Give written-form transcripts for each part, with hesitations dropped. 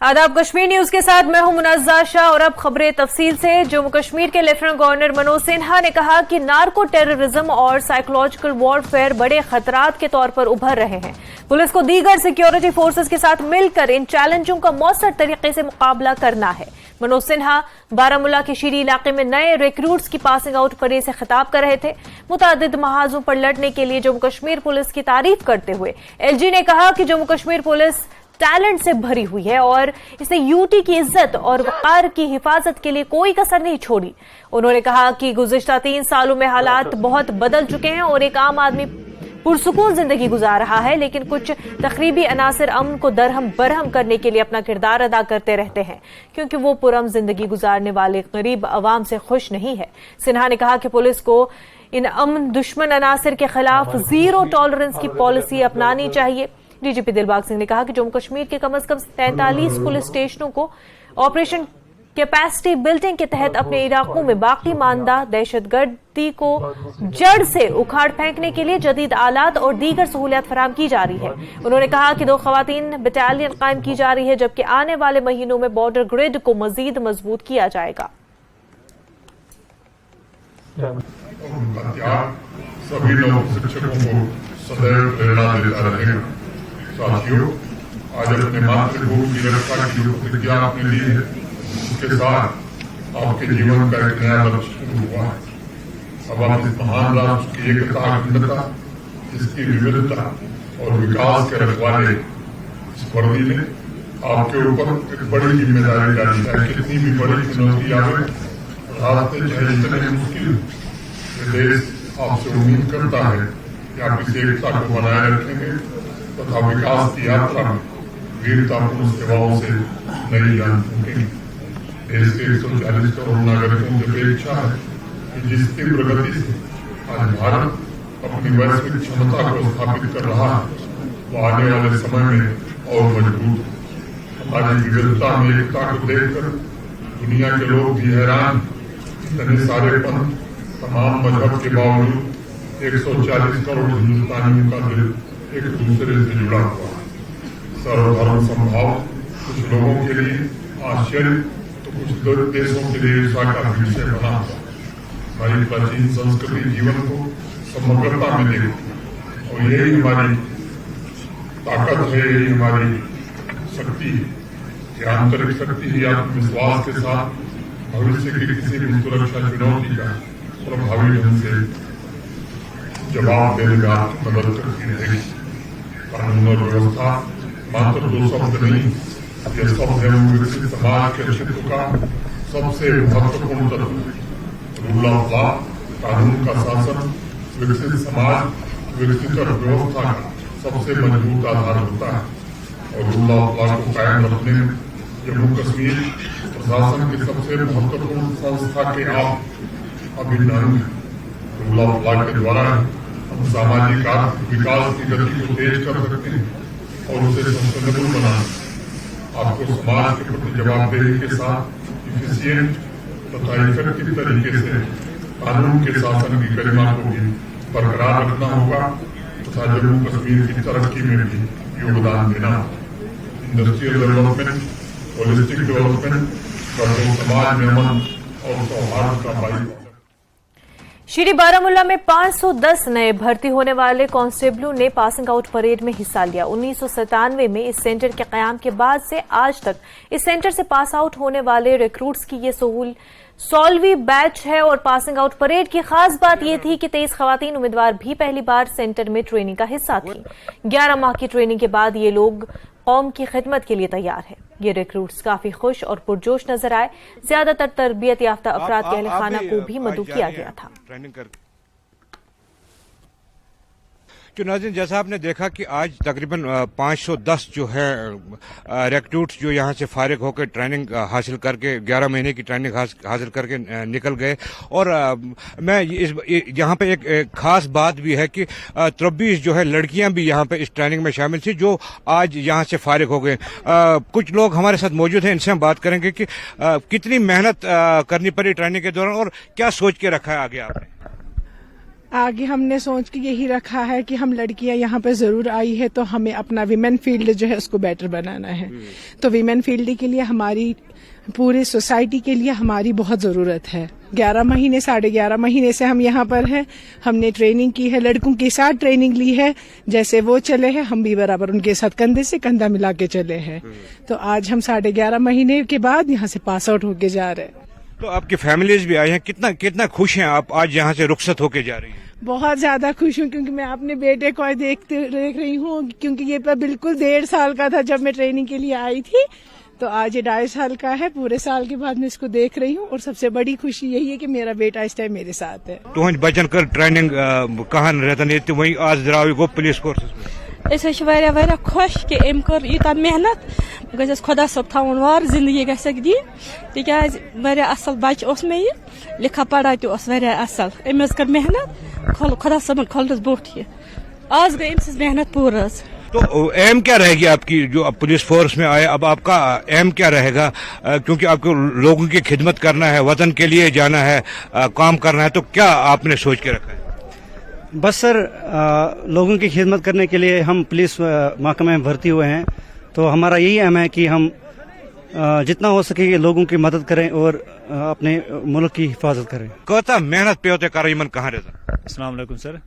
आदाब, कश्मीर न्यूज के साथ मैं हूं मुनज़्ज़ा शाह और अब खबरें तफसील से। जम्मू कश्मीर के लेफ्टिनेंट गवर्नर मनोज सिन्हा ने कहा कि नार्को टेररिज्म और साइकोलॉजिकल वॉरफेयर बड़े खतरात के तौर पर उभर रहे हैं। पुलिस को दीगर सिक्योरिटी फोर्सेस के साथ मिलकर इन चैलेंजों का मौसर तरीके से मुकाबला करना है। मनोज सिन्हा बारामूला के शीरी इलाके में नए रिक्रूट्स की पासिंग आउट परेड से खिताब कर रहे थे। मुतादिद महाजों पर लड़ने के लिए जम्मू कश्मीर पुलिस की तारीफ करते हुए एलजी ने कहा कि जम्मू कश्मीर पुलिस टैलेंट से भरी हुई है और इसे यूटी की इज्जत और वकार की हिफाजत के लिए कोई कसर नहीं छोड़ी। उन्होंने कहा कि गुज़िश्ता 3 सालों में हालात बहुत बदल चुके हैं और एक आम आदमी पुरसुकून जिंदगी गुजार रहा है, लेकिन कुछ तखरीबी अनासर अमन को दरहम बरहम करने के लिए अपना किरदार अदा करते रहते हैं, क्योंकि वो पुरअमन जिंदगी गुजारने वाले गरीब अवाम से खुश नहीं है। सिन्हा ने कहा कि पुलिस को इन अमन दुश्मन अनासर के खिलाफ जीरो टॉलरेंस की पॉलिसी अपनानी चाहिए। डीजीपी दिलबाग सिंह ने कहा कि जम्मू कश्मीर के कम से कम 43 पुलिस स्टेशनों को ऑपरेशन कैपेसिटी बिल्डिंग के तहत अपने इलाकों में बाकी मानदा दहशतगर्दी को जड़ से उखाड़ फेंकने के लिए जदीद आलात और दीगर सहूलियात फराहम की जा रही है। उन्होंने कहा कि 2 खवातीन बटालियन कायम की जा रही है, जबकि आने वाले महीनों में बॉर्डर ग्रिड को मजीद मजबूत किया जाएगा। सभी लोग शिक्षकों को सदैव प्रेरणा देता रहेगा। साथियों, आज अपने मातृभूमि की रक्षा की जो प्रतिज्ञा आपने ली है, उसके साथ आपके जीवन का एक नया लक्ष्य शुरू हुआ है। अब आप इस महान राष्ट्र की एकता, अखंडता, इसकी विविधता और विकास के रखवाले इस वर्दी ने आपके ऊपर एक बड़ी जिम्मेदारी डाली है। कितनी भी बड़ी चुनौती आवे, रास्ते चाहे जितने मुश्किल, देश आपसे उम्मीद करता है कि आप इस एकता को बनाए रखेंगे तथा विकास की यात्रा में वीरतापूर्ण सेवाओं से नई जान फूकेंगे। देश के 140 करोड़ नागरिकों की अपेक्षा है कि जिस तीव्र गति से आज भारत अपनी वैश्विक क्षमता को स्थापित कर रहा है, वो आने वाले समय में और मजबूत है। हमारी विविधता में एकता को देखकर दुनिया के लोग भी हैरान। इतने सारे पंथ, तमाम मजहब के बावजूद 140 करोड़ हिंदुस्तानियों का दिल एक दूसरे से जुड़ा हुआ है। सर्वधर्म समभाव कुछ लोगों के लिए आश्चर्य तो कुछ देशों के लिए ईर्ष्या का विषय बना हुआ। हमारी प्राचीन संस्कृति जीवन को समग्रता में देखती और यही हमारी ताकत है, यही हमारी शक्ति है। आंतरिक शक्ति ही आत्मविश्वास के साथ भविष्य की किसी भी सुरक्षा चुनौती का प्रभावी ढंग से जवाब देने में आपकी मदद करती रहेगी। कानून और व्यवस्था मात्र 2 शब्द नहीं, यह शब्द है विकसित समाज के अस्तित्व का सबसे महत्वपूर्ण तत्व। रूल ऑफ लॉ, कानून का शासन, विकसित समाज, विकसित अर्थव्यवस्था का सबसे मजबूत आधार होता है। और रूल ऑफ लॉ को कायम रखने में जम्मू कश्मीर प्रशासन की सबसे महत्वपूर्ण संस्था के आप अभिन्न अंग हैं। रूल ऑफ लॉ के द्वारा हम सामाजिक आर्थिक विकास की गति को तेज कर सकते हैं और उसे सस्टेनेबल बनाना। आपको समाज के प्रति जवाबदेही के साथ इफिशिएंट तथा इफेक्टिव तरीके से कानून के शासन की गरिमा को भी बरकरार रखना होगा तथा जम्मू कश्मीर की तरक्की में भी योगदान देना होगा। इंडस्ट्रियल डेवलपमेंट, होलिस्टिक डेवलपमेंट, समाज में अमन और सौहार्द का बाई। श्री बारामूला में 510 नए भर्ती होने वाले कांस्टेबलों ने पासिंग आउट परेड में हिस्सा लिया। 1997 में इस सेंटर के कयाम के बाद से आज तक इस सेंटर से पास आउट होने वाले रिक्रूट्स की ये 16वीं बैच है और पासिंग आउट परेड की खास बात यह थी कि 23 खवातीन उम्मीदवार भी पहली बार सेंटर में ट्रेनिंग का हिस्सा थी। 11 माह की ट्रेनिंग के बाद ये लोग कौम की खिदमत के लिए तैयार है। ये रिक्रूट्स काफी खुश और पुरजोश नजर आए। ज्यादातर तरबियत याफ्ता अफराद के अहले खाना को भी मदऊ किया गया था। जो नाज़रीन, जैसा आपने देखा कि आज तकरीबन 510 जो है रिक्रूट्स जो यहाँ से फारिग होकर ट्रेनिंग हासिल करके 11 महीने की ट्रेनिंग हासिल करके निकल गए। और मैं यहाँ पे एक खास बात भी है कि 23 जो है लड़कियां भी यहाँ पे इस ट्रेनिंग में शामिल थी जो आज यहाँ से फारिग हो गए। कुछ लोग हमारे साथ मौजूद हैं, इनसे हम बात करेंगे कि कितनी मेहनत करनी पड़ी ट्रेनिंग के दौरान और क्या सोच के रखा है आगे आपने। आगे हमने सोच के यही रखा है कि हम लड़कियां यहाँ पे जरूर आई है तो हमें अपना विमेन फील्ड जो है उसको बेटर बनाना है। तो विमेन फील्ड के लिए हमारी पूरी सोसाइटी के लिए हमारी बहुत जरूरत है। 11 महीने 11.5 महीने से हम यहाँ पर हैं। हमने ट्रेनिंग की है, लड़कों के साथ ट्रेनिंग ली है। जैसे वो चले हैं हम भी बराबर उनके साथ कंधे से कंधा मिला के चले हैं। तो आज हम 11.5 महीने के बाद यहाँ से पास आउट होके जा रहे हैं। तो आपकी फैमिलीज भी आई हैं, कितना खुश हैं आप आज यहाँ से रुखसत होके जा रही हैं? बहुत ज्यादा खुश हूँ क्योंकि मैं अपने बेटे को देख रही हूँ, क्योंकि ये बिल्कुल 1.5 साल का था जब मैं ट्रेनिंग के लिए आई थी। तो आज ये 2.5 साल का है। पूरे साल के बाद मैं इसको देख रही हूँ और सबसे बड़ी खुशी यही है कि मेरा बेटा इस टाइम मेरे साथ है। तुहंद बचन कर ट्रेनिंग कहां रहतन ये वही आज द्राव गो पुलिस कोर्स में खुश कि अम कर यूता मेहनत गस खुदा सब थवन वार जिंदगी गसक दी तिकाज वारिया असल बच ओस मे लिखा पढ़ा तो ओस वारिया असल अम कर मेहनत खुदा सबन खोलस बोट ये आज गई अम्स मेहनत पूरा। तो एम क्या रहेगी आपकी जो अब पुलिस फोर्स में आए? अब आपका एम क्या रहेगा? क्योंकि आपको लोगों की खिदमत करना है, वतन के लिए जाना है, काम करना है, तो क्या आपने सोच के रखा है? बस सर, लोगों की खिदमत करने के लिए हम पुलिस महकमे में भर्ती हुए हैं। तो हमारा यही एम है कि हम जितना हो सके लोगों की मदद करें और अपने मुल्क की हिफाजत करें। कहता मेहनत पे होते कर यमन कहाँ रहता? अस्सलाम वालेकुम सर,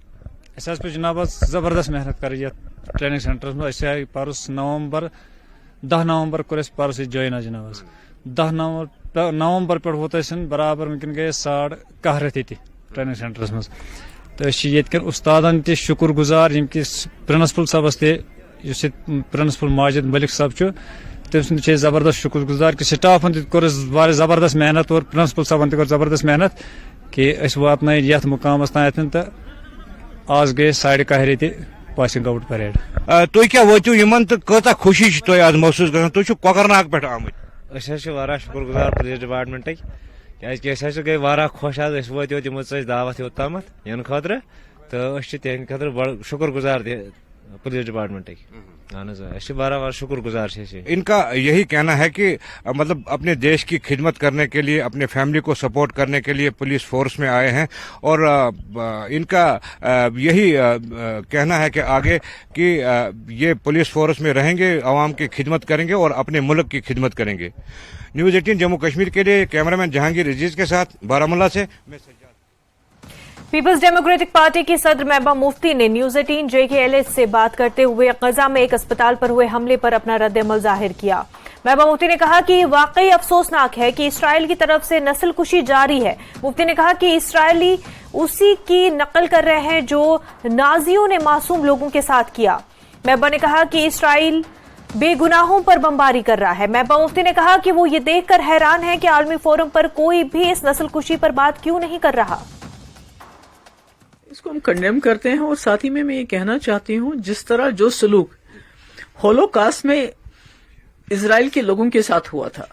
अस पे जनाब जबरदस्त मेहनत कर ट्रेनिंग सेंटर में परस 10 नवंबर कोर परस ज्वाइन जनाब 10 नवंबर पे वोत बराबर वनकन गए 1.5 रेत ये ट्रेनिंग सेंटरस मज। तो ये उस्तादन ते शुक्र गुजार यमकिस प्रिंसिपल सबस ते प्रिंसिपल माजिद मलिक साहब तम जबरदस्त शुक्र गुजार कि स्टाफन तोर जबरदस्त मेहनत और प्रिंसिपल साहबन तोर जबरदस्त मेहनत कि वातन ये मुकामस तान। तो आज गए 1.5 रेत पासिंग आउट परेड। तुम क्या वो यमन तो कता खुशी तुम आज महसूस कर? तुम कोकरनाग पे आम? शुक्र गुजार पुलिस डिपार्टमेंट क्या गई वारा खुश आज वो तमो दावत योतम इन खतर तो तिहद खतर बड़ शुक्र गुजार पुलिस डिपार्टमेंट बराबर शुक्र गुजार। इनका यही कहना है कि मतलब अपने देश की खिदमत करने के लिए, अपने फैमिली को सपोर्ट करने के लिए पुलिस फोर्स में आए हैं और इनका यही कहना है कि आगे कि ये पुलिस फोर्स में रहेंगे, आवाम की खिदमत करेंगे और अपने मुल्क की खिदमत करेंगे। न्यूज़ 18 जम्मू कश्मीर के लिए कैमरामैन जहांगीर अजीज के साथ बारामूला से मैं सज्जाद। पीपल्स डेमोक्रेटिक पार्टी की सदर महबूबा मुफ्ती ने न्यूज़ 18 JKLH से बात करते हुए गजा में एक अस्पताल पर हुए हमले पर अपना रद्द-ए-अमल जाहिर किया। महबूबा मुफ्ती ने कहा कि वाकई अफसोसनाक है कि इसराइल की तरफ से नस्लकुशी जारी है। मुफ्ती ने कहा कि इसराइली उसी की नकल कर रहे हैं जो नाजियों ने मासूम लोगों के साथ किया। महबूबा ने कहा कि इसराइल बेगुनाहों पर बमबारी कर रहा है। महबूबा मुफ्ती ने कहा कि वो ये देखकर हैरान है कि आलमी फोरम पर कोई भी इस नस्लकुशी पर बात क्यों नहीं कर रहा। इसको हम कंडेम करते हैं और साथ ही में मैं ये कहना चाहती हूं जिस तरह जो सलूक होलोकास्ट में इजराइल के लोगों के साथ हुआ था,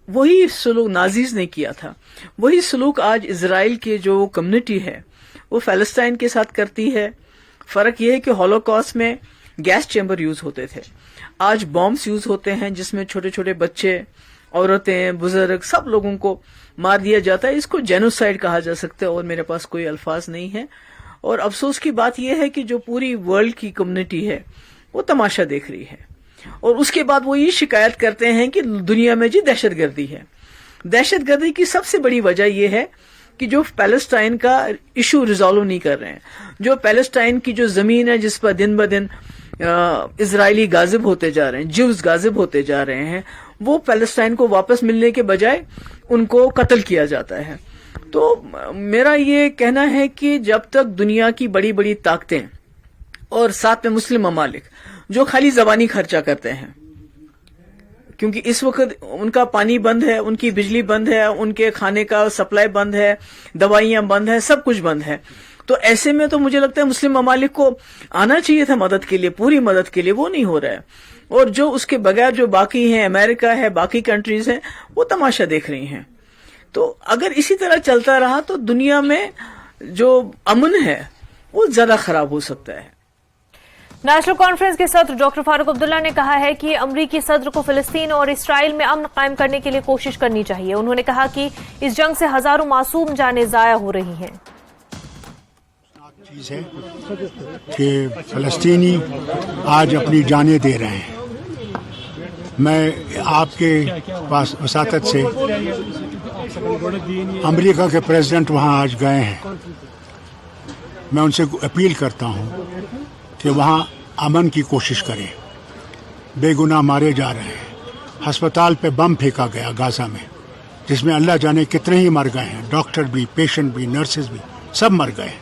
वही सलूक नाजीज ने किया था, वही सलूक आज इजराइल के जो कम्युनिटी है वो पैलेस्टाइन के साथ करती है। फर्क यह है कि होलोकास्ट में गैस चैम्बर यूज होते थे, आज बॉम्ब्स यूज होते हैं जिसमें छोटे छोटे बच्चे, औरतें, बुजुर्ग सब लोगों को मार दिया जाता है। इसको जेनोसाइड कहा जा सकता है और मेरे पास कोई अल्फाज नहीं है। और अफसोस की बात यह है कि जो पूरी वर्ल्ड की कम्युनिटी है वो तमाशा देख रही है और उसके बाद वो ये शिकायत करते हैं कि दुनिया में जी दहशतगर्दी है। दहशतगर्दी की सबसे बड़ी वजह यह है कि जो पैलेस्टाइन का इशू रिजॉल्व नहीं कर रहे हैं, जो पैलेस्टाइन की जो जमीन है जिस पर दिन ब दिन इजरायली गाजिब होते जा रहे हैं, ज्यूज गाजिब होते जा रहे हैं, वो पैलेस्टाइन को वापस मिलने के बजाय उनको कत्ल किया जाता है। तो मेरा ये कहना है कि जब तक दुनिया की बड़ी बड़ी ताकतें और साथ में मुस्लिम ममालिक जो खाली जबानी खर्चा करते हैं, क्योंकि इस वक्त उनका पानी बंद है, उनकी बिजली बंद है, उनके खाने का सप्लाई बंद है, दवाइयां बंद है, सब कुछ बंद है, तो ऐसे में तो मुझे लगता है मुस्लिम ममालिक को आना चाहिए था मदद के लिए, पूरी मदद के लिए। वो नहीं हो रहा है और जो उसके बगैर जो बाकी हैं, अमेरिका है, बाकी कंट्रीज हैं, वो तमाशा देख रही हैं। तो अगर इसी तरह चलता रहा तो दुनिया में जो अमन है वो ज्यादा खराब हो सकता है। नेशनल कॉन्फ्रेंस के सदर डॉक्टर फारूक अब्दुल्ला ने कहा है कि अमरीकी सदर को फिलिस्तीन और इसराइल में अमन कायम करने के लिए कोशिश करनी चाहिए। उन्होंने कहा कि इस जंग से हजारों मासूम जानें जाया हो रही हैं। चीज़ है कि फ़लस्तीनी आज अपनी जानें दे रहे हैं। मैं आपके पास वसातत से अमेरिका के प्रेसिडेंट वहाँ आज गए हैं। मैं उनसे अपील करता हूँ कि वहाँ अमन की कोशिश करें। बेगुनाह मारे जा रहे हैं। अस्पताल पे बम फेंका गया गाज़ा में, जिसमें अल्लाह जाने कितने ही मर गए हैं। डॉक्टर भी, पेशेंट भी, नर्सेज भी, सब मर गए।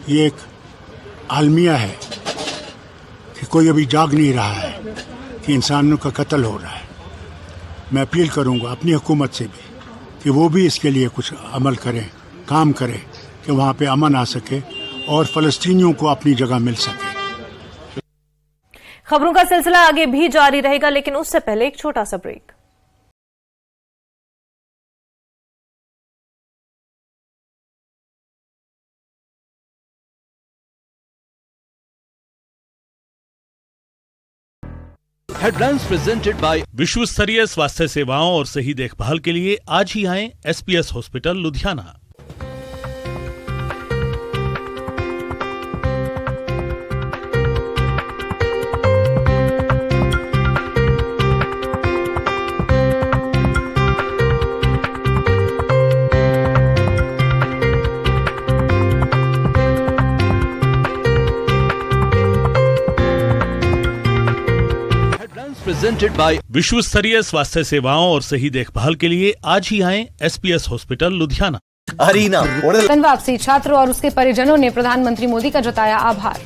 ये एक आलमिया है कि कोई अभी जाग नहीं रहा है कि इंसानों का कत्ल हो रहा है। मैं अपील करूंगा अपनी हुकूमत से भी कि वो भी इसके लिए कुछ अमल करें, काम करें कि वहाँ पे अमन आ सके और फ़लस्तीनियों को अपनी जगह मिल सके। खबरों का सिलसिला आगे भी जारी रहेगा, लेकिन उससे पहले एक छोटा सा ब्रेक। हेडलाइंस प्रेजेंटेड बाय विश्व स्तरीय स्वास्थ्य सेवाओं और सही देखभाल के लिए आज ही आएं SPS hospital Ludhiana. Presented by विश्व स्तरीय स्वास्थ्य सेवाओं और सही देखभाल के लिए आज ही आएं SPS हॉस्पिटल लुधियाना। धन वापसी, छात्र और उसके परिजनों ने प्रधानमंत्री मोदी का जताया आभार।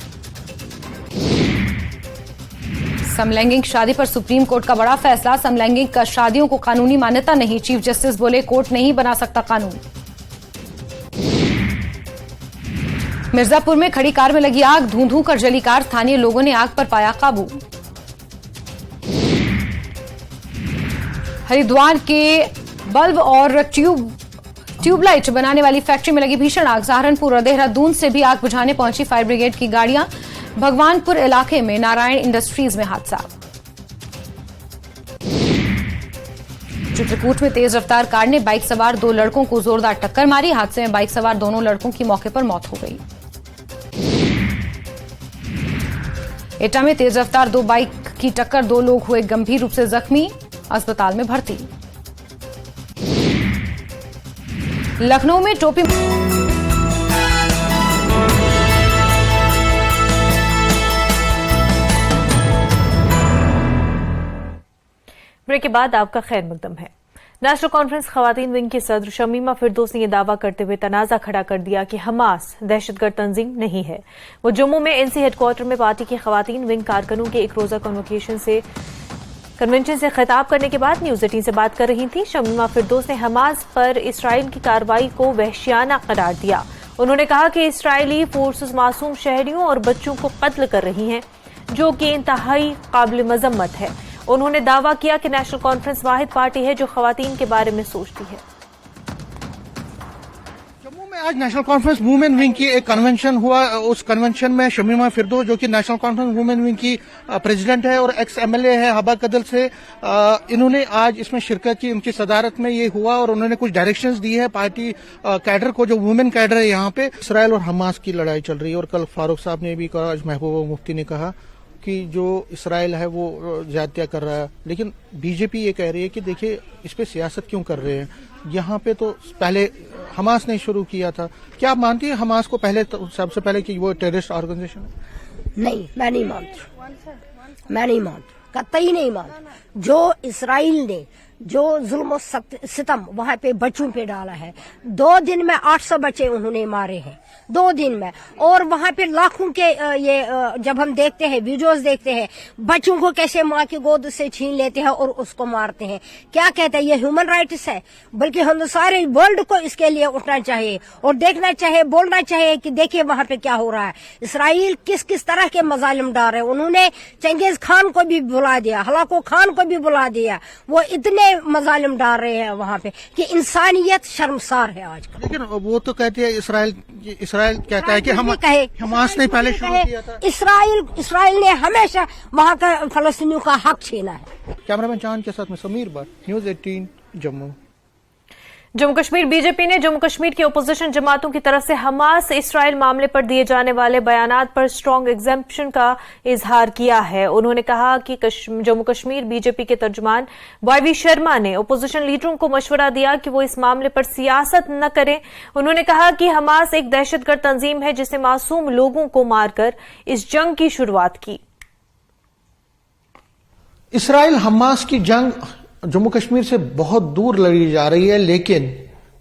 समलैंगिक शादी पर सुप्रीम कोर्ट का बड़ा फैसला, समलैंगिक शादियों को कानूनी मान्यता नहीं, चीफ जस्टिस बोले कोर्ट नहीं बना सकता कानून। मिर्जापुर में खड़ी कार में लगी आग, धूं धूं कर जली कार, स्थानीय लोगों ने आग पर पाया काबू। हरिद्वार के बल्ब और ट्यूबलाइट बनाने वाली फैक्ट्री में लगी भीषण आग, सहारनपुर और देहरादून से भी आग बुझाने पहुंची फायर ब्रिगेड की गाड़ियां। भगवानपुर इलाके में नारायण इंडस्ट्रीज में हादसा। चित्रकूट में तेज रफ्तार कार ने बाइक सवार 2 लड़कों को जोरदार टक्कर मारी, हादसे में बाइक सवार दोनों लड़कों की मौके पर मौत हो गई। एटा में तेज रफ्तार 2 बाइक की टक्कर, 2 लोग हुए गंभीर रूप से जख्मी, अस्पताल में भर्ती। लखनऊ में टोपी ब्रेक के बाद आपका खैर मकदम है। नेशनल कॉन्फ्रेंस खवातीन विंग की सदर शमीमा फिरदौस ने यह दावा करते हुए तनाजा खड़ा कर दिया कि हमास दहशतगर्द तंजीम नहीं है। वो जम्मू में NC हेडक्वार्टर में पार्टी की खवातीन विंग कारकुनों के एक रोजा कन्वेंशन से खिताब करने के बाद न्यूज 18 से बात कर रही थी। शमीमा फिरदौस ने हमास पर इसराइल की कार्रवाई को वहशियाना करार दिया। उन्होंने कहा कि इसराइली फोर्सेस मासूम शहरियों और बच्चों को कत्ल कर रही हैं, जो कि इंतहाई काबिल मजम्मत है। उन्होंने दावा किया कि नेशनल कॉन्फ्रेंस वाहिद पार्टी है जो खवातीन के बारे में सोचती है। जम्मू में आज नेशनल कॉन्फ्रेंस वुमेन विंग की एक कन्वेंशन हुआ। उस कन्वेंशन में शमीमा फिरदौस, जो कि नेशनल कॉन्फ्रेंस वुमेन विंग की प्रेसिडेंट है और एक्स MLA है हबा कदल से, इन्होंने आज इसमें शिरकत की। उनकी सदारत में ये हुआ और उन्होंने कुछ डायरेक्शंस दी है पार्टी कैडर को, जो वुमेन कैडर है यहाँ पे। इसराइल और हमास की लड़ाई चल रही है और कल फारूक साहब ने भी कहा, आज महबूबा मुफ्ती ने कहा कि जो इसराइल है वो ज्यादतियां कर रहा है, लेकिन बीजेपी ये कह रही है कि देखिए इस पे सियासत क्यों कर रहे हैं। यहाँ पे तो पहले हमास ने शुरू किया था। क्या आप मानती है हमास को पहले सबसे पहले कि वो टेररिस्ट ऑर्गेनाइजेशन है? नहीं, मैं नहीं मानती, कतई नहीं मानती। जो इसराइल ने जो जुल्म सितम वहां पे बच्चों पे डाला है, 2 दिन में 800 बच्चे उन्होंने मारे हैं, 2 दिन में। और वहां पे लाखों के ये जब हम देखते हैं, वीडियोस देखते हैं, बच्चों को कैसे माँ की गोद से छीन लेते हैं और उसको मारते हैं। क्या कहते हैं, ये ह्यूमन राइट्स है? बल्कि हम सारे वर्ल्ड को इसके लिए उठना चाहिए और देखना चाहिए, बोलना चाहिए कि देखिए वहां पे क्या हो रहा है। इसराइल किस किस तरह के मजालिम डाल रहे हैं। उन्होंने चंगेज खान को भी बुला दिया, हलाको खान को भी बुला दिया। वो इतने मजालिम डाल रहे हैं वहां पे कि इंसानियत शर्मसार है आज। लेकिन वो तो कहते हैं इसराइल कहता है कि हमास ने पहले शुरू किया था। इसराइल ने हमेशा वहां का फलस्तीनियों का हक छीना है। कैमरामैन चांद के साथ में समीर भट्ट, न्यूज 18 जम्मू। जम्मू कश्मीर बीजेपी ने जम्मू कश्मीर की ओपोजिशन जमातों की तरफ से हमास इसराइल मामले पर दिए जाने वाले बयानात पर स्ट्रांग एग्जेम्पशन का इजहार किया है। उन्होंने कहा कि जम्मू कश्मीर बीजेपी के तर्जुमान YV शर्मा ने ओपोजिशन लीडरों को मशवरा दिया कि वो इस मामले पर सियासत न करें। उन्होंने कहा कि हमास एक दहशतगर्द तंजीम है जिसने मासूम लोगों को मारकर इस जंग की शुरुआत की। इसराइल हमास की जंग जम्मू कश्मीर से बहुत दूर लड़ी जा रही है, लेकिन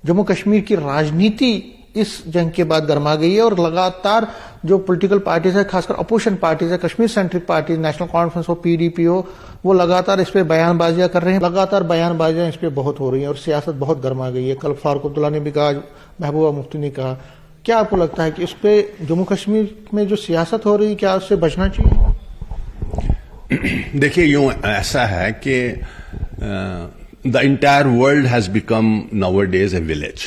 जम्मू कश्मीर की राजनीति इस जंग के बाद गर्मा गई है और लगातार जो पॉलिटिकल पार्टीज है, खासकर अपोजिशन पार्टीज है, Kashmir centric party, national conference हो, PDP हो, वो लगातार इस पे बयानबाजियां कर रहे हैं। लगातार बयानबाजियां इस पे बहुत हो रही हैं और सियासत बहुत गर्मा गई है। कल फारूक अब्दुल्ला ने भी कहा, महबूबा मुफ्ती ने कहा। क्या आपको लगता है कि इस पे जम्मू कश्मीर में जो सियासत हो रही है, क्या उससे बचना चाहिए? देखिए, यूं ऐसा है कि the entire world has become nowadays a village.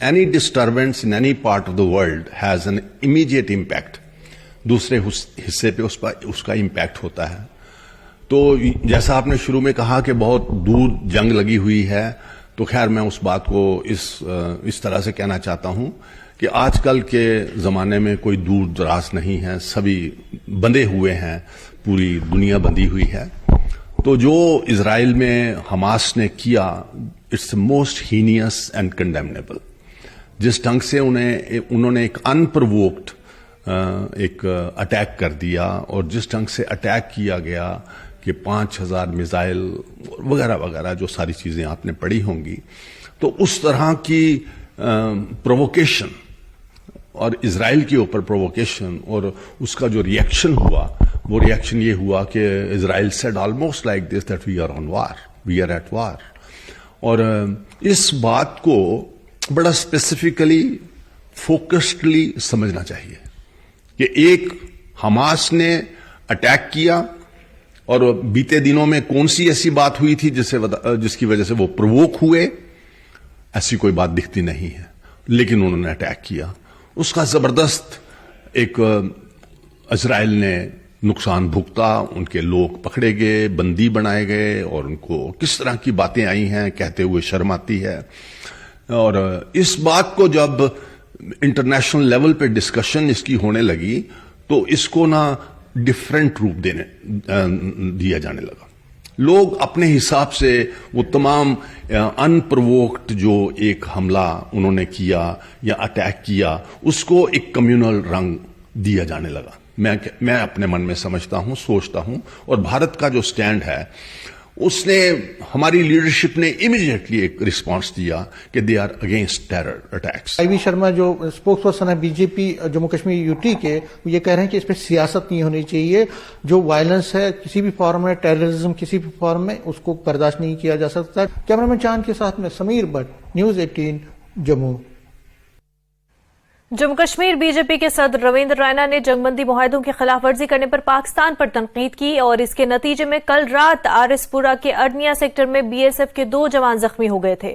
Any disturbance in any part of the world has an immediate impact. दूसरे हिस्से पे उसका इम्पैक्ट होता है। तो जैसा आपने शुरू में कहा कि बहुत दूर जंग लगी हुई है, तो खैर मैं उस बात को इस तरह से कहना चाहता हूं कि आजकल के जमाने में कोई दूर दराज नहीं है, सभी बंधे हुए हैं, पूरी दुनिया बंधी हुई है। तो जो इजराइल में हमास ने किया, it's most heinous and condemnable. जिस ढंग से उन्होंने एक अनप्रोवोक्ड एक अटैक कर दिया और जिस ढंग से अटैक किया गया कि 5000 मिसाइल वगैरह वगैरह जो सारी चीजें आपने पढ़ी होंगी, तो उस तरह की प्रोवोकेशन और इजराइल के ऊपर प्रोवोकेशन और उसका जो रिएक्शन हुआ, वो रिएक्शन ये हुआ कि Israel said almost like this that we are on war, we are at war. और इस बात को बड़ा स्पेसिफिकली फोकस्डली समझना चाहिए कि एक हमास ने अटैक किया और बीते दिनों में कौन सी ऐसी बात हुई थी जिसकी वजह से वो प्रोवोक हुए, ऐसी कोई बात दिखती नहीं है, लेकिन उन्होंने अटैक किया। उसका जबरदस्त एक इजराइल ने नुकसान भुगता, उनके लोग पकड़े गए, बंदी बनाए गए और उनको किस तरह की बातें आई हैं कहते हुए शर्म आती है। और इस बात को जब इंटरनेशनल लेवल पे डिस्कशन इसकी होने लगी तो इसको ना डिफरेंट रूप दिया जाने लगा। लोग अपने हिसाब से वो तमाम अनप्रोवोक्ड जो एक हमला उन्होंने किया या अटैक किया, उसको एक कम्युनल रंग दिया जाने लगा। मैं अपने मन में समझता हूं, सोचता हूं, और भारत का जो स्टैंड है उसने, हमारी लीडरशिप ने इमीडिएटली एक रिस्पांस दिया कि they are against terror attacks. YV Sharma जो स्पोक्स पर्सन है बीजेपी जम्मू कश्मीर यूटी के, वो ये कह रहे हैं कि इस पर सियासत नहीं होनी चाहिए। जो वायलेंस है किसी भी फॉर्म में, टेररिज्म किसी भी फॉर्म में, उसको बर्दाश्त नहीं किया जा सकता। कैमरामैन चांद के साथ में समीर भट्ट, न्यूज 18 जम्मू। जम्मू कश्मीर बीजेपी के सदर रविंद्र रैना ने जंगबंदी मुआहदों की खिलाफवर्जी करने पर पाकिस्तान पर तनकीद की और इसके नतीजे में कल रात आरएसपुरा के अरनिया सेक्टर में BSF के 2 जवान जख्मी हो गए थे।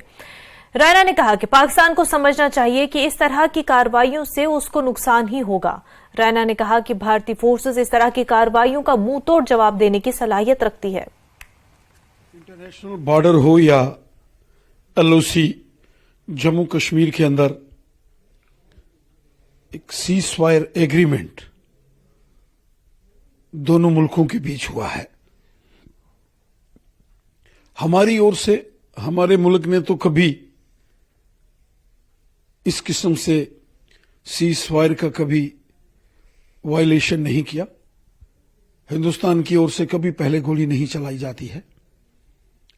रैना ने कहा कि पाकिस्तान को समझना चाहिए कि इस तरह की कार्रवाइयों से उसको नुकसान ही होगा। रैना ने कहा कि भारतीय फोर्सेस इस तरह की कार्रवाइयों का मुंह तोड़ जवाब देने की सलाहियत रखती है। इंटरनेशनल बॉर्डर हो या LOC, जम्मू कश्मीर के अंदर एक सीजफायर एग्रीमेंट दोनों मुल्कों के बीच हुआ है। हमारी ओर से हमारे मुल्क ने तो कभी इस किस्म से सीजफायर का कभी वायलेशन नहीं किया। हिंदुस्तान की ओर से कभी पहले गोली नहीं चलाई जाती है।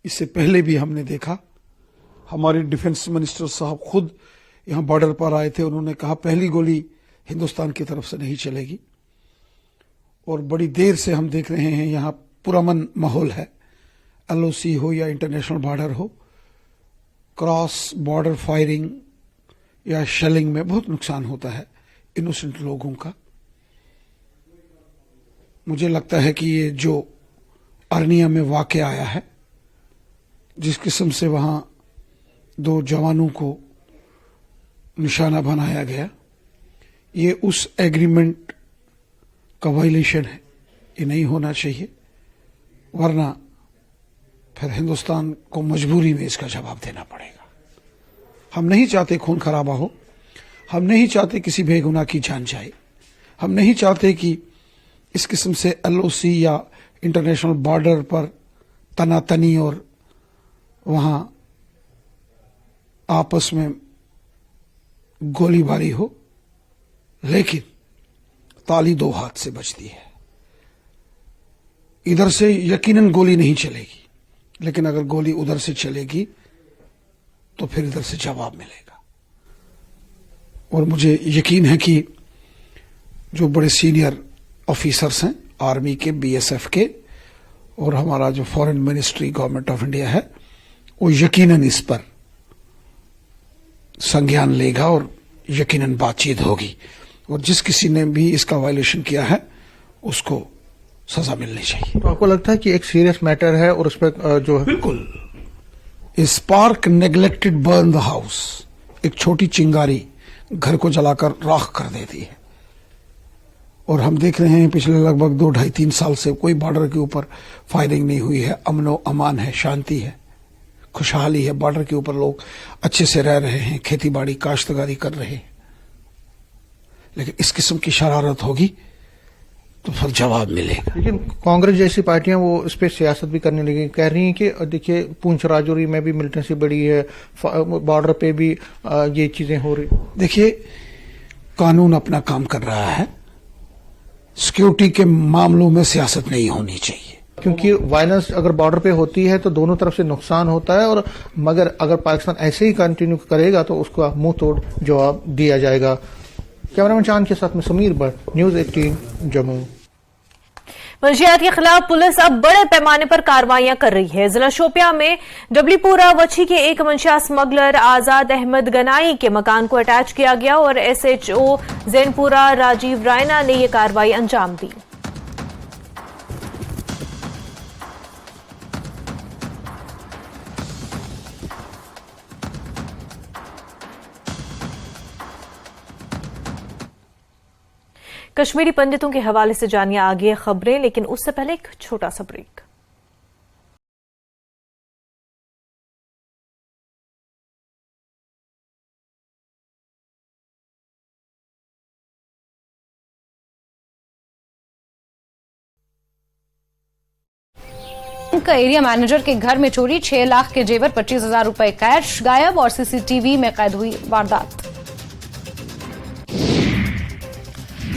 इससे पहले भी हमने देखा, हमारे डिफेंस मिनिस्टर साहब खुद यहां बॉर्डर पर आए थे, उन्होंने कहा पहली गोली हिंदुस्तान की तरफ से नहीं चलेगी। और बड़ी देर से हम देख रहे हैं यहां पुरअमन माहौल है। LOC हो या इंटरनेशनल बॉर्डर हो, क्रॉस बॉर्डर फायरिंग या शेलिंग में बहुत नुकसान होता है इनोसेंट लोगों का। मुझे लगता है कि ये जो अरनिया में वाकया आया है, जिस किस्म से वहां 2 जवानों को निशाना बनाया गया, ये उस एग्रीमेंट का वायलेशन है। ये नहीं होना चाहिए, वरना फिर हिंदुस्तान को मजबूरी में इसका जवाब देना पड़ेगा। हम नहीं चाहते खून खराबा हो, हम नहीं चाहते किसी बेगुनाह की जान जाए, हम नहीं चाहते कि इस किस्म से LOC या इंटरनेशनल बॉर्डर पर तनातनी और वहां आपस में गोलीबारी हो। लेकिन ताली दो हाथ से बजती है। इधर से यकीनन गोली नहीं चलेगी, लेकिन अगर गोली उधर से चलेगी तो फिर इधर से जवाब मिलेगा। और मुझे यकीन है कि जो बड़े सीनियर ऑफिसर्स हैं आर्मी के, BSF के और हमारा जो foreign ministry government of India है, वो यकीनन इस पर संज्ञान लेगा और यकीनन बातचीत होगी। और जिस किसी ने भी इसका वायलेशन किया है उसको सजा मिलनी चाहिए। तो आपको लगता है कि एक सीरियस मैटर है और उस पर जो बिल्कुल spark neglected burn the house, एक छोटी चिंगारी घर को जलाकर राख कर देती है। और हम देख रहे हैं पिछले लगभग 2, 2.5, 3 साल से कोई बॉर्डर के ऊपर फायरिंग नहीं हुई है। अमनो अमान है, शांति है, खुशहाली है। बॉर्डर के ऊपर लोग अच्छे से रह रहे हैं, खेती बाड़ी काश्तकारी कर रहे हैं। लेकिन इस किस्म की शरारत होगी तो फिर जवाब मिलेगा। लेकिन कांग्रेस जैसी पार्टियां वो इस पे सियासत भी करने लगी, कह रही हैं कि देखिए पूंछ राजौरी में भी मिलिटेंसी बढ़ी है, बॉर्डर पे भी ये चीजें हो रही। देखिए, कानून अपना काम कर रहा है, सिक्योरिटी के मामलों में सियासत नहीं होनी चाहिए। क्योंकि वायलेंस अगर बॉर्डर पे होती है तो दोनों तरफ से नुकसान होता है, और मगर अगर पाकिस्तान ऐसे ही कंटिन्यू करेगा तो उसका मुंह तोड़ जवाब दिया जाएगा। कैमरामैन चांद के साथ में समीर भट्ट, न्यूज़ 18 जम्मू। मंशियात के खिलाफ पुलिस अब बड़े पैमाने पर कार्रवाइयां कर रही है। जिला शोपियां में डबलीपुरा वछी के एक मंशिया स्मगलर आजाद अहमद गनाई के मकान को अटैच किया गया और SHO जैनपुरा राजीव रायना ने यह कार्रवाई अंजाम दी। कश्मीरी पंडितों के हवाले से जानिए आगे खबरें, लेकिन उससे पहले एक छोटा सा ब्रेक। का एरिया मैनेजर के घर में चोरी, 6 लाख के जेवर, 25,000 रुपए कैश गायब और CCTV में कैद हुई वारदात।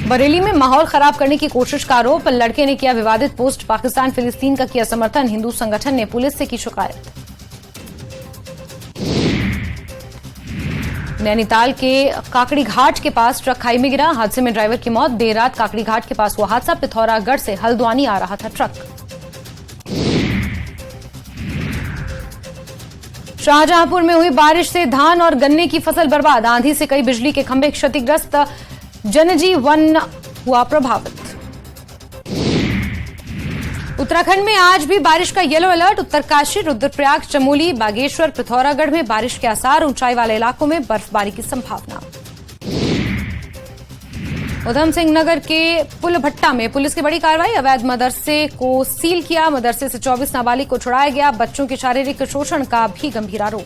बरेली में माहौल खराब करने की कोशिश का आरोप, लड़के ने किया विवादित पोस्ट, पाकिस्तान फिलिस्तीन का किया समर्थन, हिंदू संगठन ने पुलिस से की शिकायत। नैनीताल के काकड़ी घाट के पास ट्रक खाई में गिरा, हादसे में ड्राइवर की मौत। देर रात काकड़ी घाट के पास हुआ हादसा, पिथौरागढ़ से हल्द्वानी आ रहा था ट्रक। शाहजहांपुर में हुई बारिश से धान और गन्ने की फसल बर्बाद, आंधी से कई बिजली के खंभे क्षतिग्रस्त, जनजीवन हुआ प्रभावित। उत्तराखंड में आज भी बारिश का येलो अलर्ट, उत्तरकाशी, रुद्रप्रयाग, चमोली, बागेश्वर, पिथौरागढ़ में बारिश के आसार, ऊंचाई वाले इलाकों में बर्फबारी की संभावना। उधम सिंह नगर के पुलभट्टा में पुलिस की बड़ी कार्रवाई, अवैध मदरसे को सील किया, मदरसे से 24 नाबालिग को छुड़ाया गया, बच्चों के शारीरिक शोषण का भी गंभीर आरोप।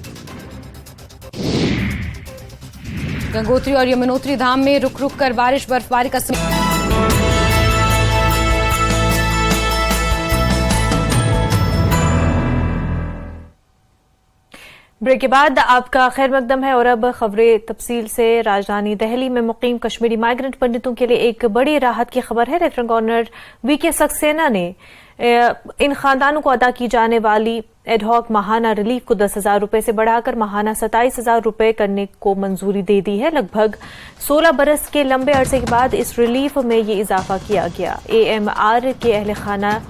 गंगोत्री और यमुनोत्री धाम में रुक रुक कर बारिश, बर्फबारी का ब्रेक के बाद आपका खैर मकदम है और अब खबरें तफसील से। राजधानी दिल्ली में मुकीम कश्मीरी माइग्रेंट पंडितों के लिए एक बड़ी राहत की खबर है। लेफ्टिनेंट गवर्नर VK सक्सेना ने इन खानदानों को अदा की जाने वाली एडहॉक माहाना रिलीफ को 10,000 रुपए से बढ़ाकर माहाना 27,000 रुपए करने को मंजूरी दे दी है। लगभग 16 बरस के लंबे अरसे के बाद इस रिलीफ में ये इजाफा किया गया। AMR के अहल खाना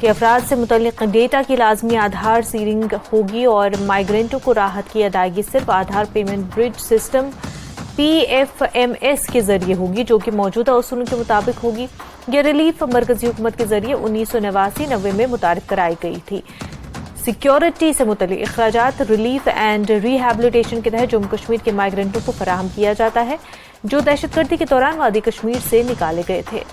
के अफराद से मुतल्लिक डेटा की लाजमी आधार सीडिंग होगी और माइग्रेंटों को राहत की अदायगी सिर्फ आधार पेमेंट ब्रिज सिस्टम PFMS के जरिए होगी, जो कि मौजूदा उसूलों के मुताबिक होगी। यह रिलीफ मरकजी हुकूमत के जरिए 1989-90 में मुतारिफ कराई गई थी। सिक्योरिटी से मुतल्लिक अखराजात रिलीफ एंड रिहैबिलिटेशन के तहत जम्मू कश्मीर के माइग्रेंटों को फराहम किया जाता है जो दहशतगर्दी के दौरान वादी कश्मीर से निकाले गए थे।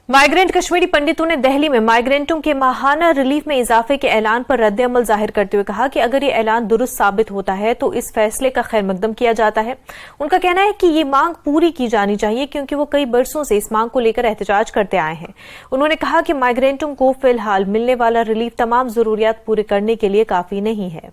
माइग्रेंट कश्मीरी पंडितों ने दिल्ली में माइग्रेंटों के माहाना रिलीफ में इजाफे के ऐलान पर रद्द-ए-अमल जाहिर करते हुए कहा कि अगर ये ऐलान दुरुस्त साबित होता है तो इस फैसले का खैर मकदम किया जाता है। उनका कहना है कि ये मांग पूरी की जानी चाहिए क्योंकि वो कई बरसों से इस मांग को लेकर एहतजाज करते आए हैं। उन्होंने कहा कि माइग्रेंटों को फिलहाल मिलने वाला रिलीफ तमाम जरूरियात पूरे करने के लिए काफी नहीं है।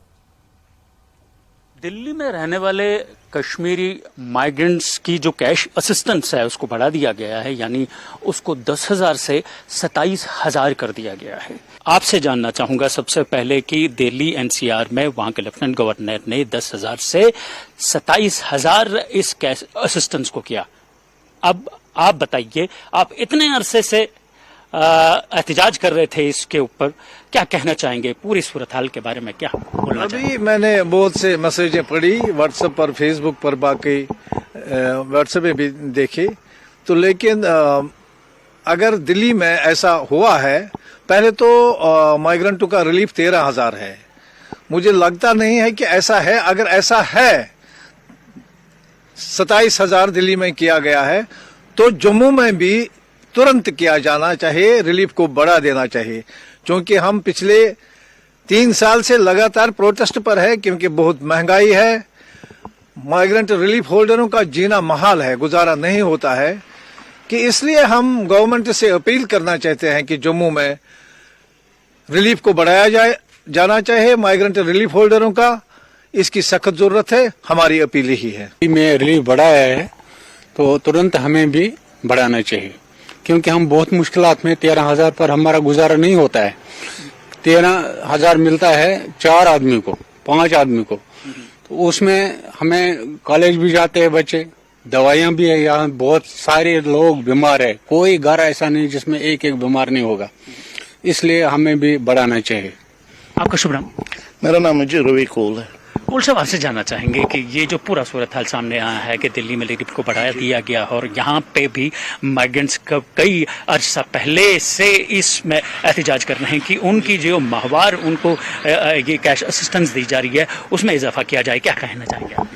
दिल्ली में रहने वाले कश्मीरी माइग्रेंट्स की जो कैश असिस्टेंस है उसको बढ़ा दिया गया है, यानी उसको 10,000 से 27,000 कर दिया गया है। आपसे जानना चाहूंगा सबसे पहले कि दिल्ली एनसीआर में वहां के लेफ्टिनेंट गवर्नर ने 10,000 से 27,000 इस कैश असिस्टेंस को किया। अब आप बताइए, आप इतने अरसे से एहतजाज कर रहे थे इसके ऊपर, क्या कहना चाहेंगे पूरी सूरत हाल के बारे में, क्या बोलना चाहेंगे? अभी मैंने बहुत से मैसेजें पढ़ी व्हाट्सएप पर, फेसबुक पर, बाकी व्हाट्सएप में भी देखी, तो लेकिन अगर दिल्ली में ऐसा हुआ है, पहले तो माइग्रेंटों का रिलीफ 13,000 है, मुझे लगता नहीं है कि ऐसा है। अगर ऐसा है 27,000 दिल्ली में किया गया है तो जम्मू में भी तुरंत किया जाना चाहिए, रिलीफ को बढ़ा देना चाहिए, क्योंकि हम पिछले 3 साल से लगातार प्रोटेस्ट पर है, क्योंकि बहुत महंगाई है, माइग्रेंट रिलीफ होल्डरों का जीना महाल है, गुजारा नहीं होता है, कि इसलिए हम गवर्नमेंट से अपील करना चाहते हैं कि जम्मू में रिलीफ को बढ़ाया जाना चाहिए, माइग्रेंट रिलीफ होल्डरों का इसकी सख्त जरूरत है, हमारी अपील ही है। में रिलीफ बढ़ाया है तो तुरंत हमें भी बढ़ाना चाहिए, क्योंकि हम बहुत मुश्किलात में, 13,000 पर हमारा गुजारा नहीं होता है। 13,000 मिलता है 4 आदमी को, 5 आदमी को, तो उसमें हमें कॉलेज भी जाते हैं बच्चे, दवाइयां भी है, यहाँ बहुत सारे लोग बीमार है, कोई घर ऐसा नहीं जिसमें एक बीमार नहीं होगा, इसलिए हमें भी बढ़ाना चाहिए। आपका शुभ नाम? मेरा नाम है जी रवि कोल है। कोल साहब, आपसे जानना चाहेंगे कि ये जो पूरा सूरत हाल सामने आया है कि दिल्ली में रिलीफ को बढ़ा दिया गया और यहाँ पे भी माइग्रेंट्स कई अर्सा पहले से इसमें एहतजाज कर रहे हैं कि उनकी जो माहवार उनको ये कैश असिस्टेंस दी जा रही है उसमें इजाफा किया जाए, क्या कहना चाहेंगे आप?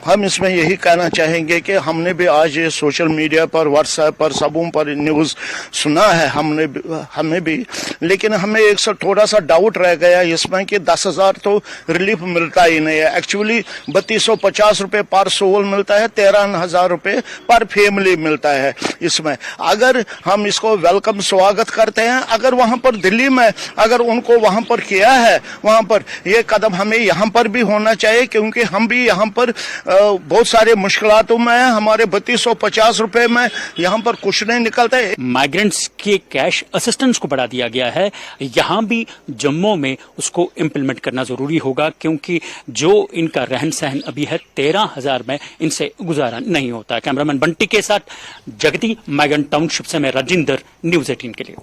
हम इसमें यही कहना चाहेंगे कि हमने भी आज ये सोशल मीडिया पर, व्हाट्सएप पर, सबों पर न्यूज़ सुना है, हमने भी, लेकिन हमें एक थोड़ा सा डाउट रह गया इसमें कि 10,000 तो रिलीफ मिलता ही नहीं है। एक्चुअली 3250 रुपये पर सोल मिलता है, 13,000 रुपये पर फैमिली मिलता है। इसमें अगर हम इसको वेलकम स्वागत करते हैं, अगर वहाँ पर दिल्ली में अगर उनको वहाँ पर किया है, वहाँ पर ये कदम हमें यहाँ पर भी होना चाहिए, क्योंकि हम भी यहाँ पर बहुत सारे मुश्किलातों में है, हमारे 3250 रुपए में यहाँ पर कुछ नहीं निकलता है। माइग्रेंट्स के कैश असिस्टेंस को बढ़ा दिया गया है, यहाँ भी जम्मू में उसको इम्प्लीमेंट करना जरूरी होगा, क्योंकि जो इनका रहन सहन अभी है 13,000 में इनसे गुजारा नहीं होता। कैमरामैन बंटी के साथ जगती, माइग्रेंट टाउनशिप से मैं राजिंदर, न्यूज़ 18 के लिए।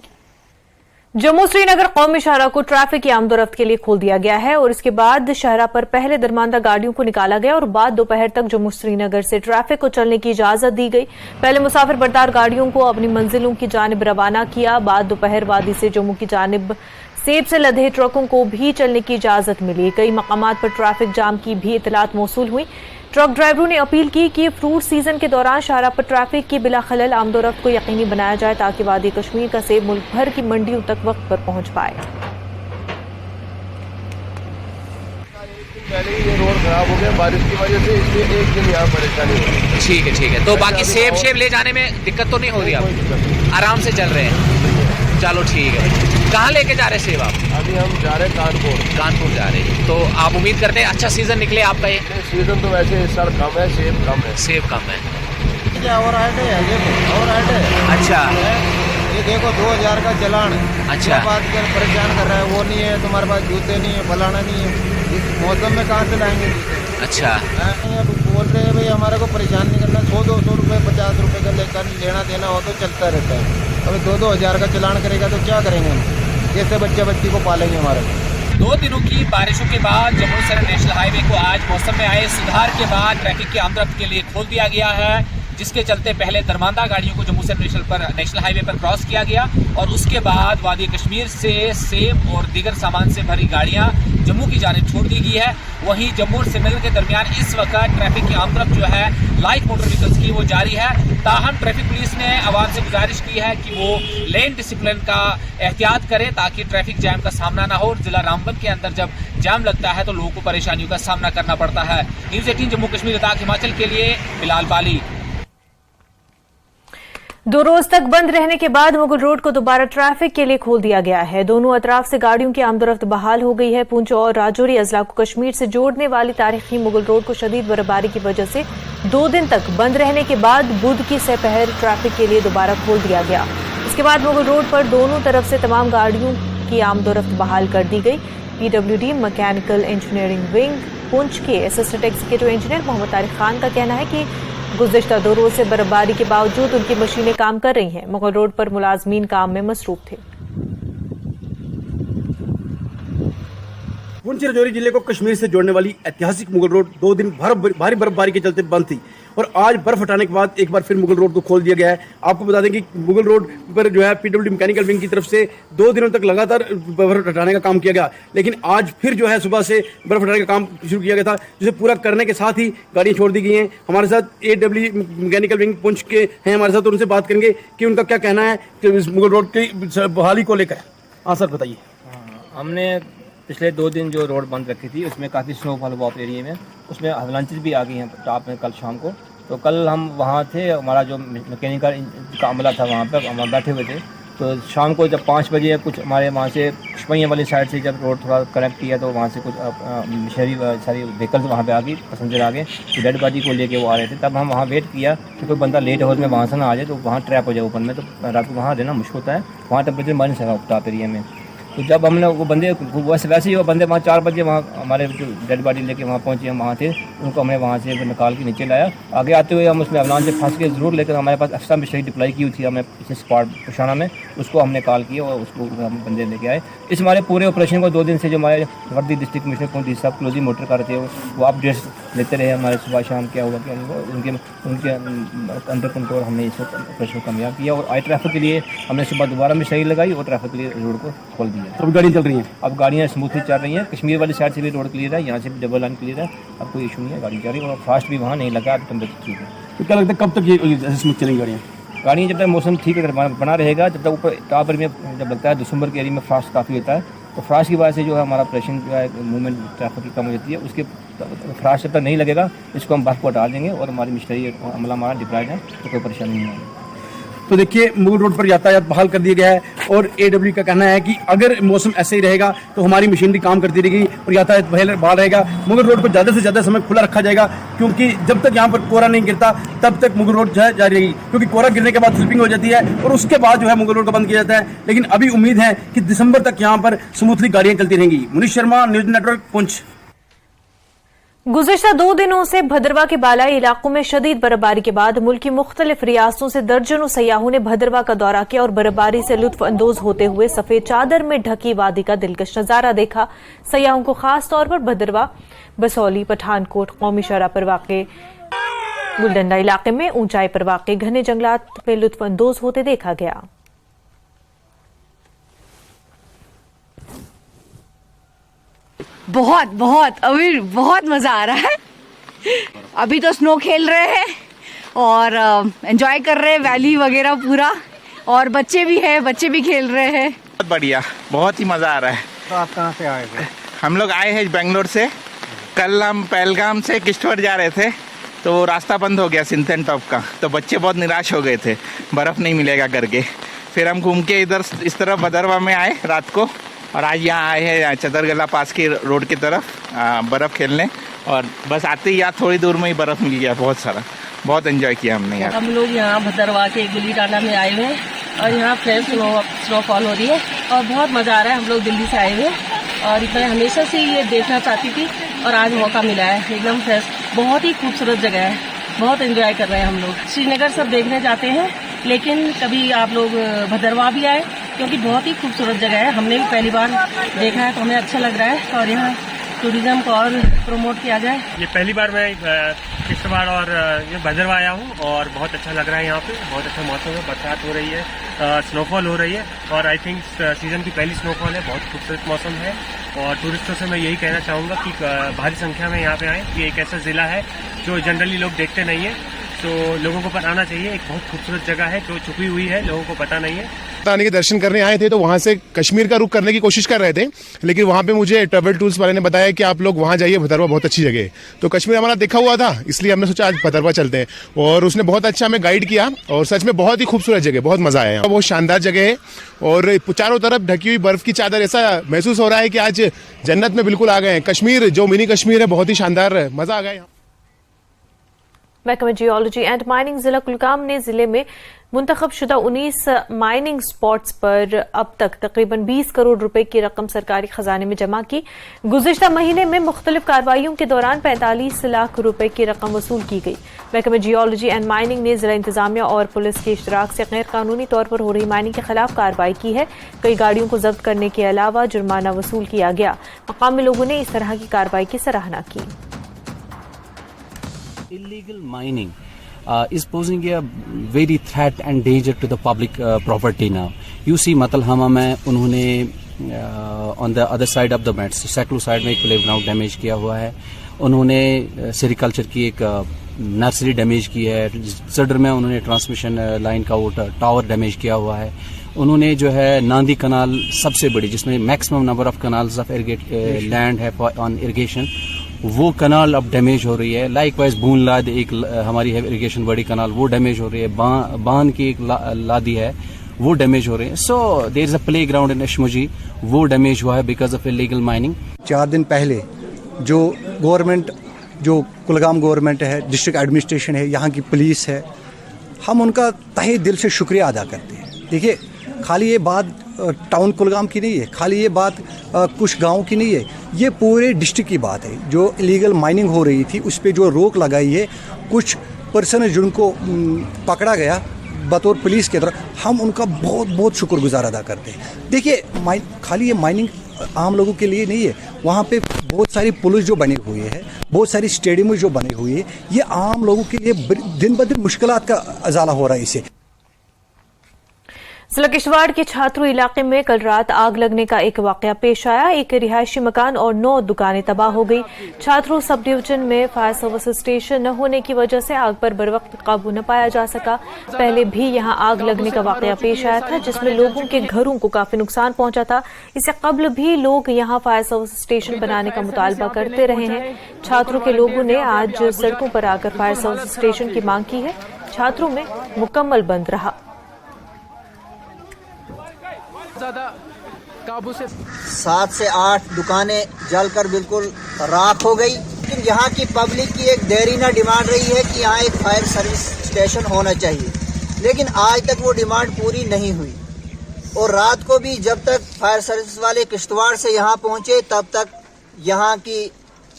जम्मू श्रीनगर कौमी शाहरा को ट्रैफिक की आमदोरफ्त के लिए खोल दिया गया है और इसके बाद शाहरा पर पहले दरमानदा गाड़ियों को निकाला गया और बाद दोपहर तक जम्मू श्रीनगर से ट्रैफिक को चलने की इजाजत दी गई। पहले मुसाफिर बरदार गाड़ियों को अपनी मंजिलों की जानिब रवाना किया, बाद दोपहर वादी से जम्मू की जानिब सेब से लदे ट्रकों को भी चलने की इजाजत मिली। कई मकामात पर ट्रैफिक जाम की भी इतलात मौसूल हुई। ट्रक ड्राइवरों ने अपील की कि फ्रूट सीजन के दौरान शाहरा पर ट्रैफिक की बिला खलल आमदोरफ्त को यकीनी बनाया जाए ताकि वादी कश्मीर का सेब मुल्क भर की मंडियों तक वक्त पर पहुंच पाए। पहले ये रोड खराब हो गया बारिश की वजह से, इसलिए एक दिन यहाँ परेशानी हो रही है। ठीक है। तो बाकी सेब ले जाने में दिक्कत तो नहीं हो रही? आप आराम से चल रहे हैं? चलो ठीक है। कहाँ लेके जा रहे सेब आप? अभी हम जा रहे हैं कानपुर जा रहे हैं। तो आप उम्मीद करते हैं अच्छा सीजन निकले आपका? ये सीजन तो वैसे इस साल कम है, सेब कम है। और है अच्छा, ये देखो 2000 का चलान। अच्छा, बात कर परेशान कर रहा है, वो नहीं है, तुम्हारे पास जूते नहीं है, फलाना नहीं है, इस मौसम में कहाँ से लाएंगे? अच्छा, अब बोल रहे हैं भाई हमारे को परेशान नहीं करना, 100-200 रुपये 50 रुपये का लेकर लेना देना हो तो चलता रहता है। अभी 2-2000 का चलान करेगा तो क्या करेंगे हम? कैसे बच्ची को पालेंगे हमारे? 2 दिनों की बारिशों के बाद जम्मू श्रीनगर नेशनल हाईवे को आज मौसम में आए सुधार के बाद ट्रैफिक की आमदरफ्त के लिए खोल दिया गया है, जिसके चलते पहले दरमांदा गाड़ियों को जम्मू से नेशनल हाईवे पर क्रॉस किया गया और उसके बाद वादी कश्मीर से सेब और दीगर सामान से भरी गाड़ियां जम्मू की जानिब छोड़ दी गई है। वहीं जम्मू और श्रीनगर के दरमियान इस वक्त ट्रैफिक की आमदरफ्त जो है लाइट मोटर व्हीकल्स की वो जारी है। ताहम ट्रैफिक पुलिस ने आवाम से गुजारिश की है कि वो लेन डिसिप्लिन का एहतियात करे ताकि ट्रैफिक जैम का सामना ना हो। जिला रामबन के अंदर जब जाम लगता है तो लोगों को परेशानियों का सामना करना पड़ता है। न्यूज़ 18 जम्मू कश्मीर लद्दाख हिमाचल के लिए बिलाल बाली। 2 रोज तक बंद रहने के बाद मुगल रोड को दोबारा ट्रैफिक के लिए खोल दिया गया है। दोनों अतराफ से गाड़ियों की आमदरफ्त बहाल हो गई है। पुंछ और राजौरी अजला को कश्मीर से जोड़ने वाली तारीखी मुगल रोड को शदीद बर्फबारी की वजह से 2 दिन तक बंद रहने के बाद बुध की सपहर ट्रैफिक के लिए दोबारा खोल दिया गया। इसके बाद मुगल रोड पर दोनों तरफ से तमाम गाड़ियों की आमदरफ्त बहाल कर दी गई। PWD mechanical engineering wing Poonch के assistant executive engineer Mohammad Tariq Khan का कहना है कि गुज़िश्ता 2 रोज से बर्फबारी के बावजूद उनकी मशीनें काम कर रही हैं। मुगल रोड पर मुलाजमीन काम में मसरूफ थे। पुंछ राजौरी जिले को कश्मीर से जोड़ने वाली ऐतिहासिक मुगल रोड 2 दिन भारी बर्फबारी के चलते बंद थी और आज बर्फ हटाने के बाद एक बार फिर मुगल रोड को खोल दिया गया है। आपको बता दें कि मुगल रोड पर जो है PWD मैकेनिकल विंग की तरफ से 2 दिनों तक लगातार बर्फ हटाने का काम किया गया, लेकिन आज फिर जो है सुबह से बर्फ हटाने का काम शुरू किया गया था, जिसे पूरा करने के साथ ही गाड़ियां छोड़ दी गई हैं। हमारे साथ AWD मैकेनिकल विंग पुंछ के हैं हमारे साथ, उनसे बात करेंगे कि उनका क्या कहना है कि इस मुगल रोड की बहाली को लेकर। हाँ सर बताइए। हमने पिछले 2 दिन जो रोड बंद रखी थी उसमें काफ़ी स्नोफॉल हुआ एरिया में, उसमें अवलांचेस भी आ गई हैं टॉप में कल शाम को। तो कल हम वहाँ थे, हमारा जो मैकेनिकल का अमला था वहाँ पर हम बैठे हुए थे। तो शाम को जब 5 बजे कुछ हमारे वहाँ से शपैया वाली साइड से जब रोड थोड़ा कनेक्ट किया तो वहाँ से कुछ शहरी सारी व्हीकल्स वहाँ पे आ गई, पैसेंजर आ गए, तो डेड बॉडी को लेके वो आ रहे थे। तब हम वहाँ वेट किया कि कोई बंदा लेट हो में वहाँ से ना आ जाए तो वहाँ ट्रैप हो जाए ऊपर में, तो रात को वहाँ रहना मुश्किल होता है, वहाँ टेम्परेचर माइनस है टॉप एरिया में। तो जब हमने वो बंदे वैसे ही वो बंदे वहाँ 4 बजे वहाँ हमारे जो डेड बॉडी लेके वहाँ पहुँचे, हम वहाँ थे, उनको हमने वहाँ से निकाल के नीचे लाया। आगे आते हुए हम उसमें अवलांच से फंस के ज़रूर, लेकर हमारे पास एक्स्ट्रा मशीनरी डिप्लाई की हुई थी हमने पीछे स्पॉट पुशाना में, उसको हमने कॉल किया और उसको हम बंदे लेके आए। इस हमारे पूरे ऑपरेशन को 2 दिन से जो हमारे वर्दी डिस्ट्रिक्ट कमिश्नर कुंती साहब क्लोजिंग मोटर कर रहे थे वो अपडेट्स लेते रहे हमारे सुबह शाम, क्या हुआ क्या नहीं, उनके अंडर कंट्रोल हमने इस ऑपरेशन को कामयाब किया। और आई ट्रैफिक के लिए हमने सुबह दोबारा मशीनरी लगाई और ट्रैफिक के लिए रोड को खोल दिया। तो गाड़ियाँ चल रही हैं, अब गाड़ियाँ स्मूथली चल रही हैं। कश्मीर वाली साइड से भी रोड क्लियर है, यहाँ से भी डबल लाइन क्लियर है, अब कोई इशू नहीं है, गाड़ी जा रही है और फास्ट भी वहाँ नहीं लगा, अब टेम्परेचर ठीक है। तो क्या लगता है कब तक ये स्मूथ चलेंगी गाड़ियाँ? जब तक मौसम ठीक बना रहेगा, जब तक ऊपर टॉप एरिया में जब लगता है दिसंबर के एरिया में फास्ट काफ़ी होता है, तो फ्रास्ट की वजह से जो है हमारा ऑपरेशन जो है मूवमेंट ट्रैफिक की कम हो जाती है। उसके फ्रास्ट जब तक नहीं लगेगा इसको हम बर्फ को हटा देंगे और हमारी मिस्टरी अमला हमारा डिप्लॉयड है, तो कोई परेशानी नहीं होगी। तो देखिए मुगल रोड पर यातायात बहाल कर दिया गया है और AWD का कहना है कि अगर मौसम ऐसे ही रहेगा तो हमारी मशीनरी काम करती रहेगी और यातायात बहाल रहेगा। मुगल रोड को ज़्यादा से ज़्यादा समय खुला रखा जाएगा, क्योंकि जब तक यहाँ पर कोहरा नहीं गिरता तब तक मुगल रोड जारी रहेगी, क्योंकि कोहरा गिरने के बाद स्लिपिंग हो जाती है और उसके बाद जो है मुगल रोड को बंद किया जाता है। लेकिन अभी उम्मीद है कि दिसंबर तक यहाँ पर स्मूथली गाड़ियाँ चलती रहेंगी। Munish Sharma, news network, Poonch. गुज़िश्ता 2 दिनों से भद्रवा के बालाई इलाकों में शदीद बर्फबारी के बाद मुल्क की मुख्तलिफ रियासतों से दर्जनों सयाहों ने भद्रवा का दौरा किया और बर्फबारी से लुत्फ अंदोज होते हुए सफेद चादर में ढकी वादी का दिलकश नजारा देखा। सयाहों को खास तौर पर भद्रवा, बसौली, पठानकोट, कौमी शहरा पर वाक़े गुलडंडा इलाके में ऊंचाई पर वाक़े घने जंगलात में लुत्फ अंदोज होते देखा गया। बहुत अभी बहुत मजा आ रहा है। अभी तो स्नो खेल रहे हैं और एंजॉय कर रहे हैं वैली वगैरह पूरा, और बच्चे भी हैं, बच्चे भी खेल रहे हैं। बहुत बढ़िया, बहुत ही मजा आ रहा है। तो आप कहाँ से आए थे? हम लोग आए हैं बेंगलोर से। कल हम पहलगाम से किश्तवाड़ जा रहे थे तो रास्ता बंद हो गया सिंथन टॉप का, तो बच्चे बहुत निराश हो गए थे, बर्फ़ नहीं मिलेगा करके। फिर हम घूम के इधर इस तरफ भदरवा में आए रात को, और आज यहाँ आए हैं चदरगला पास की रोड की तरफ बर्फ़ खेलने, और बस आते ही यहाँ थोड़ी दूर में ही बर्फ़ मिल गया बहुत सारा। बहुत एंजॉय किया हमने यहाँ। हम लोग यहाँ भदरवा के गुली डांडा में आए हुए हैं और यहाँ फ्रेश स्नोफॉल हो रही है और बहुत मज़ा आ रहा है। हम लोग दिल्ली से आए हुए हैं और मैं हमेशा से ये देखना चाहती थी और आज मौका मिला है। एकदम फ्रेश, बहुत ही खूबसूरत जगह है, बहुत एंजॉय कर रहे हैं हम लोग। श्रीनगर सब देखने जाते हैं, लेकिन कभी आप लोग भदरवा भी आए क्योंकि बहुत ही खूबसूरत जगह है। हमने भी पहली बार देखा है तो हमें अच्छा लग रहा है और यहाँ टूरिज्म को और प्रमोट किया जाए। ये पहली बार मैं इस समय भद्रवाड़ और भद्रवाह आया हूँ और बहुत अच्छा लग रहा है यहाँ पे। बहुत अच्छा मौसम है, बरसात हो रही है, स्नोफॉल हो रही है और आई थिंक सीजन की पहली स्नोफॉल है। बहुत खूबसूरत मौसम है और टूरिस्टों से मैं यही कहना चाहूँगा कि भारी संख्या में यहाँ पे आएँ। ये एक ऐसा ज़िला है जो जनरली लोग देखते नहीं है, तो लोगों को पता आना चाहिए। एक बहुत खूबसूरत जगह है जो छुपी हुई है, लोगों को पता नहीं है। रानी के दर्शन करने आए थे तो वहाँ से कश्मीर का रुख करने की कोशिश कर रहे थे, लेकिन वहाँ पे मुझे ट्रैवल टूर्स वाले ने बताया कि आप लोग वहाँ जाइए, भदरवा बहुत अच्छी जगह है। तो कश्मीर हमारा देखा हुआ था, इसलिए हमने सोचा आज भदरवा चलते हैं और उसने बहुत अच्छा हमें गाइड किया और सच में बहुत ही खूबसूरत जगह, बहुत मजा आया। बहुत शानदार जगह है और चारों तरफ ढकी हुई बर्फ की चादर, ऐसा महसूस हो रहा है कि आज जन्नत में बिल्कुल आ गए हैं। कश्मीर जो मिनी कश्मीर है, बहुत ही शानदार, मजा आ गया। महकमा जियोलॉजी एंड माइनिंग जिला कुलगाम ने जिले में मुंतखब शुदा 19 माइनिंग स्पॉट्स पर अब तक तकरीबन 20 करोड़ रुपए की रकम सरकारी खजाने में जमा की। गुज़िश्ता महीने में मुख्तलिफ कार्रवाइयों के दौरान 45 लाख रुपए की रकम वसूल की गई। महकमा जियोलॉजी एंड माइनिंग ने जिला इंतजामिया और पुलिस के इश्तराक से गैर कानूनी तौर पर हो रही माइनिंग के खिलाफ कार्रवाई की है। कई गाड़ियों को जब्त करने के अलावा जुर्माना वसूल किया गया। मकामी लोगों ने इस तरह की कार्रवाई की सराहना की। Illegal mining is posing a very threat and danger to the public property now. You see, मतलहमा में उन्होंने on the other side of the Mets, सैकलो साइड में एक प्ले ग्राउंड डैमेज किया हुआ है। उन्होंने सेरिकल्चर की एक नर्सरी डैमेज की है। सदर में उन्होंने ट्रांसमिशन लाइन का वो टावर डैमेज किया हुआ है। उन्होंने जो है नांदी कनाल सबसे बड़ी, जिसमें maximum number of canals of land है ऑन इरिगेशन, वो कनाल अब डैमेज हो रही है। लाइकवाइज बून लाद एक हमारी है इरिगेशन बड़ी कनाल, वो डैमेज हो रही है। बान की एक लादी है, वो डैमेज हो रही है। So there is a play ground in Ashmuji, वो डैमेज हुआ है बिकॉज ऑफ इलीगल माइनिंग। 4 दिन पहले जो गवर्नमेंट, जो कुलगाम गवर्नमेंट है, डिस्ट्रिक्ट एडमिनिस्ट्रेशन है, यहाँ की पुलिस है, हम उनका तहे दिल से शुक्रिया अदा करते हैं। देखिए, खाली ये बात टाउन कुलगाम की नहीं है, खाली ये बात कुछ गाँव की नहीं है, ये पूरे डिस्ट्रिक्ट की बात है। जो इलीगल माइनिंग हो रही थी उस पर जो रोक लगाई है, कुछ पर्सन जिनको पकड़ा गया बतौर पुलिस के तरफ, हम उनका बहुत बहुत शुक्रगुजार अदा करते हैं। देखिए, खाली ये माइनिंग आम लोगों के लिए नहीं है, वहाँ पे बहुत सारी पुलिस जो बने हुए हैं, बहुत सारी स्टेडियम जो बने हुए हैं, ये आम लोगों के लिए दिन ब दिन मुश्किलात का अजाला हो रहा है। इससे जिला किश्तवाड़ के छात्रों इलाके में कल रात आग लगने का एक वाकया पेश आया। एक रिहायशी मकान और 9 दुकानें तबाह हो गई। छात्रों सब डिवीजन में फायर सर्विस स्टेशन न होने की वजह से आग पर बरवक्त काबू न पाया जा सका। पहले भी यहां आग लगने का वाकया पेश आया था, जिसमें लोगों के घरों को काफी नुकसान पहुंचा था। इससे कबल भी लोग यहां फायर सर्विस स्टेशन बनाने का मुतालबा करते रहे हैं। छात्रों के लोगों ने आज सड़कों पर आकर फायर सर्विस स्टेशन की मांग की है। छात्रों में मुकम्मल बंद रहा। काबू से 7 से 8 दुकानें जलकर बिल्कुल राख हो गई। लेकिन यहाँ की पब्लिक की एक देरीना डिमांड रही है कि यहाँ एक फायर सर्विस स्टेशन होना चाहिए, लेकिन आज तक वो डिमांड पूरी नहीं हुई। और रात को भी जब तक फायर सर्विस वाले किश्तवाड़ से यहाँ पहुँचे, तब तक यहाँ की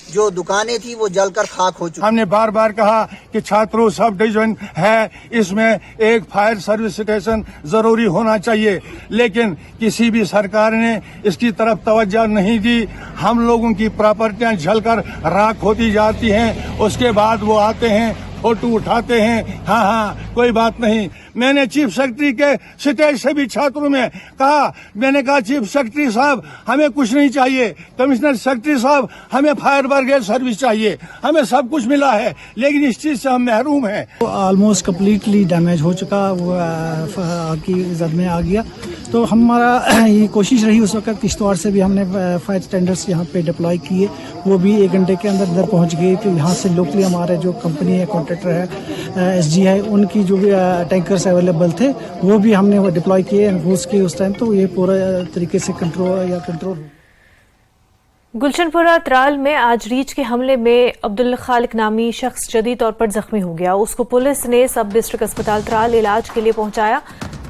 जो दुकानें थी वो जलकर खाक हो चुकी। हमने बार बार कहा कि छात्रों सब डिवीजन है, इसमें एक फायर सर्विस स्टेशन जरूरी होना चाहिए, लेकिन किसी भी सरकार ने इसकी तरफ तवज्जो नहीं दी। हम लोगों की प्रॉपर्टियां जलकर राख होती जाती हैं, उसके बाद वो आते हैं, फोटो उठाते हैं, हाँ कोई बात नहीं। मैंने चीफ सेक्रेटरी के स्टेज से भी छात्रों में कहा, मैंने कहा चीफ सेक्रेटरी साहब हमें कुछ नहीं चाहिए, कमिश्नर सेक्रेटरी साहब हमें फायर ब्रिगेड सर्विस चाहिए, हमें सब कुछ मिला है, लेकिन इस चीज से हम महरूम हैं। ऑलमोस्ट कम्प्लीटली डैमेज हो चुका, वो आग की जद में आ गया। तो हमारा ये कोशिश रही उस वक्त, किश्तवाड़ से भी हमने फायर टेंडर्स यहाँ पे डिप्लॉय किए, वो भी 1 घंटे के अंदर पहुँच गए। तो यहाँ से लोकली हमारे जो कंपनी है, कॉन्ट्रैक्टर है, SG है, उनकी जो भी टैंकर्स अवेलेबल थे वो भी हमने डिप्लॉय किए, एनफोर्स किए उस टाइम। तो ये पूरा तरीके से कंट्रोल। गुलशनपुरा त्राल में आज रीछ के हमले में अब्दुल खालिक नामी शख्स जदीद तौर पर जख्मी हो गया। उसको पुलिस ने सब डिस्ट्रिक्ट अस्पताल त्राल इलाज के लिए पहुंचाया।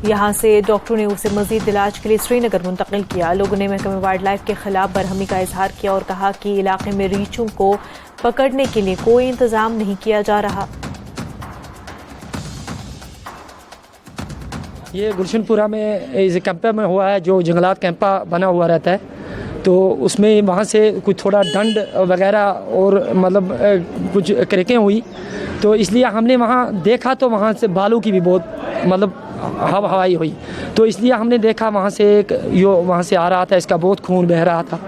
यहां से डॉक्टरों ने उसे मजीद इलाज के लिए श्रीनगर मुंतकिल किया। लोगों ने महकमे वाइल्ड लाइफ के खिलाफ बरहमी का इजहार किया और कहा कि इलाके में रीछों को पकड़ने के लिए कोई इंतजाम नहीं किया जा रहा। ये गुलशनपुरा में इस कैंपा में हुआ है, जो जंगलात कैंपा बना हुआ रहता है, तो उसमें वहाँ से कुछ थोड़ा दंड वगैरह और मतलब कुछ क्रैकें हुई, तो इसलिए हमने वहाँ देखा तो वहाँ से बालू की भी बहुत मतलब हवाई हुई, तो इसलिए हमने देखा वहाँ से एक यो वहाँ से आ रहा था, इसका बहुत खून बह रहा था।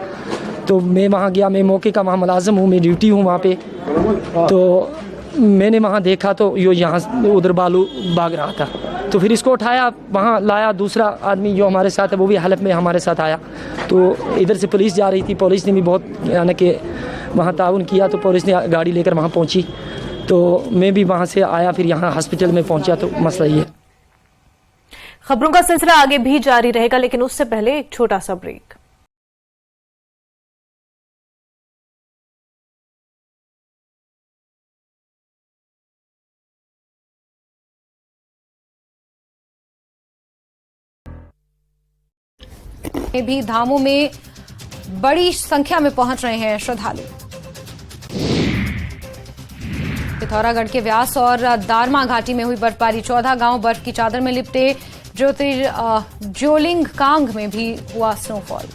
तो मैं वहाँ गया, मैं मौके का वहाँ मुलाजिम हूँ, मैं ड्यूटी हूँ वहाँ पे, तो मैंने वहाँ देखा तो यो यहाँ उधर बालू भाग रहा था। तो फिर इसको उठाया, वहाँ लाया, दूसरा आदमी जो हमारे साथ है वो भी हालत में हमारे साथ आया। तो इधर से पुलिस जा रही थी, पुलिस ने भी बहुत यानी कि वहाँ ताउन किया, तो पुलिस ने गाड़ी लेकर वहाँ पहुँची। तो मैं भी वहाँ से आया, फिर यहाँ हॉस्पिटल में पहुँचा। तो मसला ये है। खबरों का सिलसिला आगे भी जारी रहेगा, लेकिन उससे पहले एक छोटा सा ब्रेक। भी धामों में बड़ी संख्या में पहुंच रहे हैं श्रद्धालु। पिथौरागढ़ के व्यास और दारमा घाटी में हुई बर्फबारी, 14 गांव बर्फ की चादर में लिपटे। ज्योलिंग कांग में भी हुआ स्नोफॉल।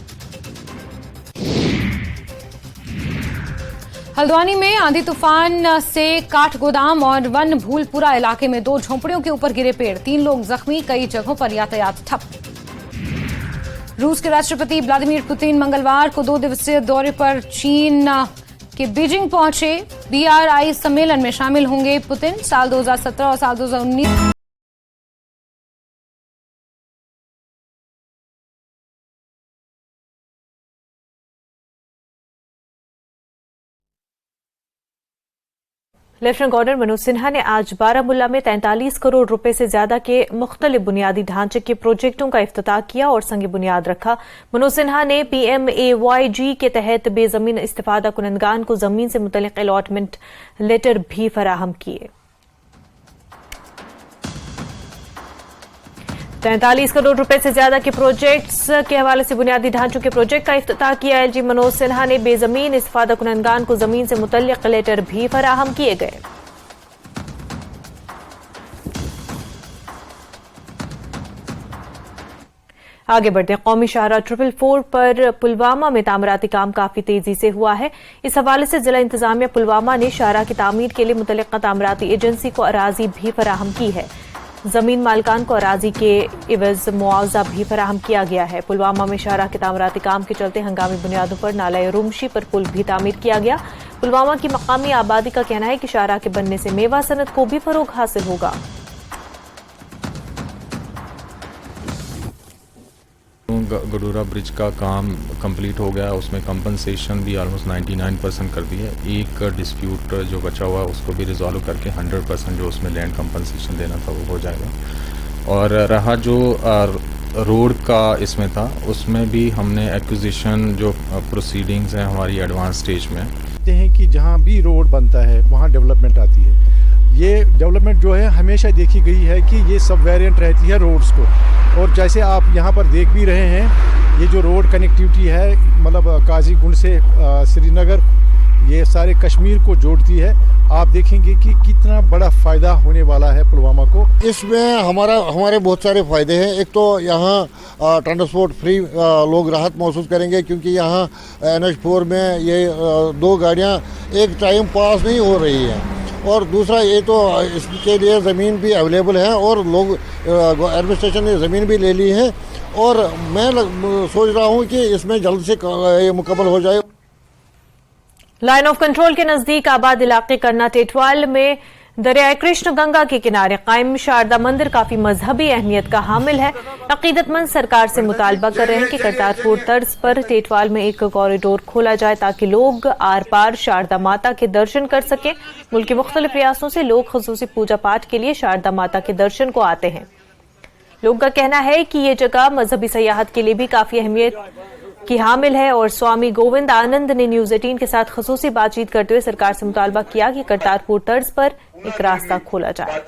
हल्द्वानी में आंधी तूफान से काठगोदाम और वन भूलपुरा इलाके में 2 झोंपड़ियों के ऊपर गिरे पेड़, 3 लोग जख्मी, कई जगहों पर यातायात ठप। रूस के राष्ट्रपति व्लादिमीर पुतिन मंगलवार को 2 दिवसीय दौरे पर चीन के बीजिंग पहुंचे। BRI सम्मेलन में शामिल होंगे पुतिन। साल 2017 और साल 2019 लेफ्टिनेंट गवर्नर मनोज सिन्हा ने आज बारामुल्ला में 43 करोड़ रुपए से ज्यादा के मुख्तलिफ बुनियादी ढांचे के प्रोजेक्टों का इफ्तिताह किया और संग बुनियाद रखा। मनोज सिन्हा ने PMAYG के तहत बेजमीन इस्तिफादा कुनंदगान को जमीन से मुतल्लिक अलॉटमेंट लेटर भी फराहम किए। 43 करोड़ रुपए से ज्यादा के प्रोजेक्ट्स के हवाले से बुनियादी ढांचों के प्रोजेक्ट का इफ्तिताह किया। LG मनोज सिन्हा ने बेजमीन इस्तिफादा कुनंदगान को जमीन से मुतल्लिक लेटर भी फराहम किए गए। आगे बढ़ते हैं। कौमी शाहराह 444 पर पुलवामा में तामीराती काम काफी तेजी से हुआ है। इस हवाले से जिला इंतजामिया पुलवामा ने शाहराह की तामीर के लिए मुतल्लिका तामीराती एजेंसी को अराजी भी फराहम की है। जमीन मालकान को अराजी के इवज मुआवजा भी फराहम किया गया है। पुलवामा में शाहराह के तामीराती काम के चलते हंगामी बुनियादों पर नाला रुमशी पर पुल भी तामीर किया गया। पुलवामा की मकामी आबादी का कहना है कि शाहराह के बनने से मेवा सनत को भी फरोग हासिल होगा। गडूरा ब्रिज का काम कंप्लीट हो गया, उसमें कंपनसेशन भी ऑलमोस्ट 99% कर दी है। एक डिस्प्यूट जो बचा हुआ उसको भी रिजॉल्व करके 100% जो उसमें लैंड कंपनसेशन देना था वो हो जाएगा। और रहा जो रोड का इसमें था, उसमें भी हमने एक्विजिशन जो प्रोसीडिंग्स हैं हमारी एडवांस स्टेज में हैं कि जहाँ भी रोड बनता है वहाँ डेवलपमेंट आती है। ये डेवलपमेंट जो है हमेशा देखी गई है कि ये सब वेरिएंट रहती है रोड्स को, और जैसे आप यहाँ पर देख भी रहे हैं ये जो रोड कनेक्टिविटी है मतलब काजीगुंड से श्रीनगर, ये सारे कश्मीर को जोड़ती है। आप देखेंगे कि कितना बड़ा फ़ायदा होने वाला है पुलवामा को। इसमें हमारे बहुत सारे फ़ायदे हैं। एक तो यहाँ ट्रांसपोर्ट फ्री लोग राहत महसूस करेंगे, क्योंकि यहाँ NH4 में ये 2 गाड़ियाँ एक टाइम पास नहीं हो रही हैं। और दूसरा ये तो इसके लिए ज़मीन भी अवेलेबल है और लोग एडमिनिस्ट्रेशन ने ज़मीन भी ले ली है, और मैं सोच रहा हूँ कि इसमें जल्द से ये मुकम्मल हो जाए। लाइन ऑफ कंट्रोल के नजदीक आबाद इलाके करना टेटवाल में दरियाए कृष्ण गंगा के किनारे कायम शारदा मंदिर काफी मजहबी अहमियत का हामिल है। अकीदतमंद सरकार से मुतालबा कर रहे हैं कि करतारपुर तर्ज पर टेटवाल में एक कॉरिडोर खोला जाए ताकि लोग आर पार शारदा माता के दर्शन कर सकें। मुल्क के मुख्तलिफ रियासतों से लोग खुसूसी पूजा पाठ के लिए शारदा माता के दर्शन को आते हैं। लोगों का कहना है कि ये जगह मजहबी सयाहत के लिए भी काफी अहमियत की हामिल है। और स्वामी गोविंद आनंद ने न्यूज 18 के साथ खुसूसी बातचीत करते हुए सरकार से मुतालबा किया कि करतारपुर तर्ज पर एक रास्ता खोला जाए।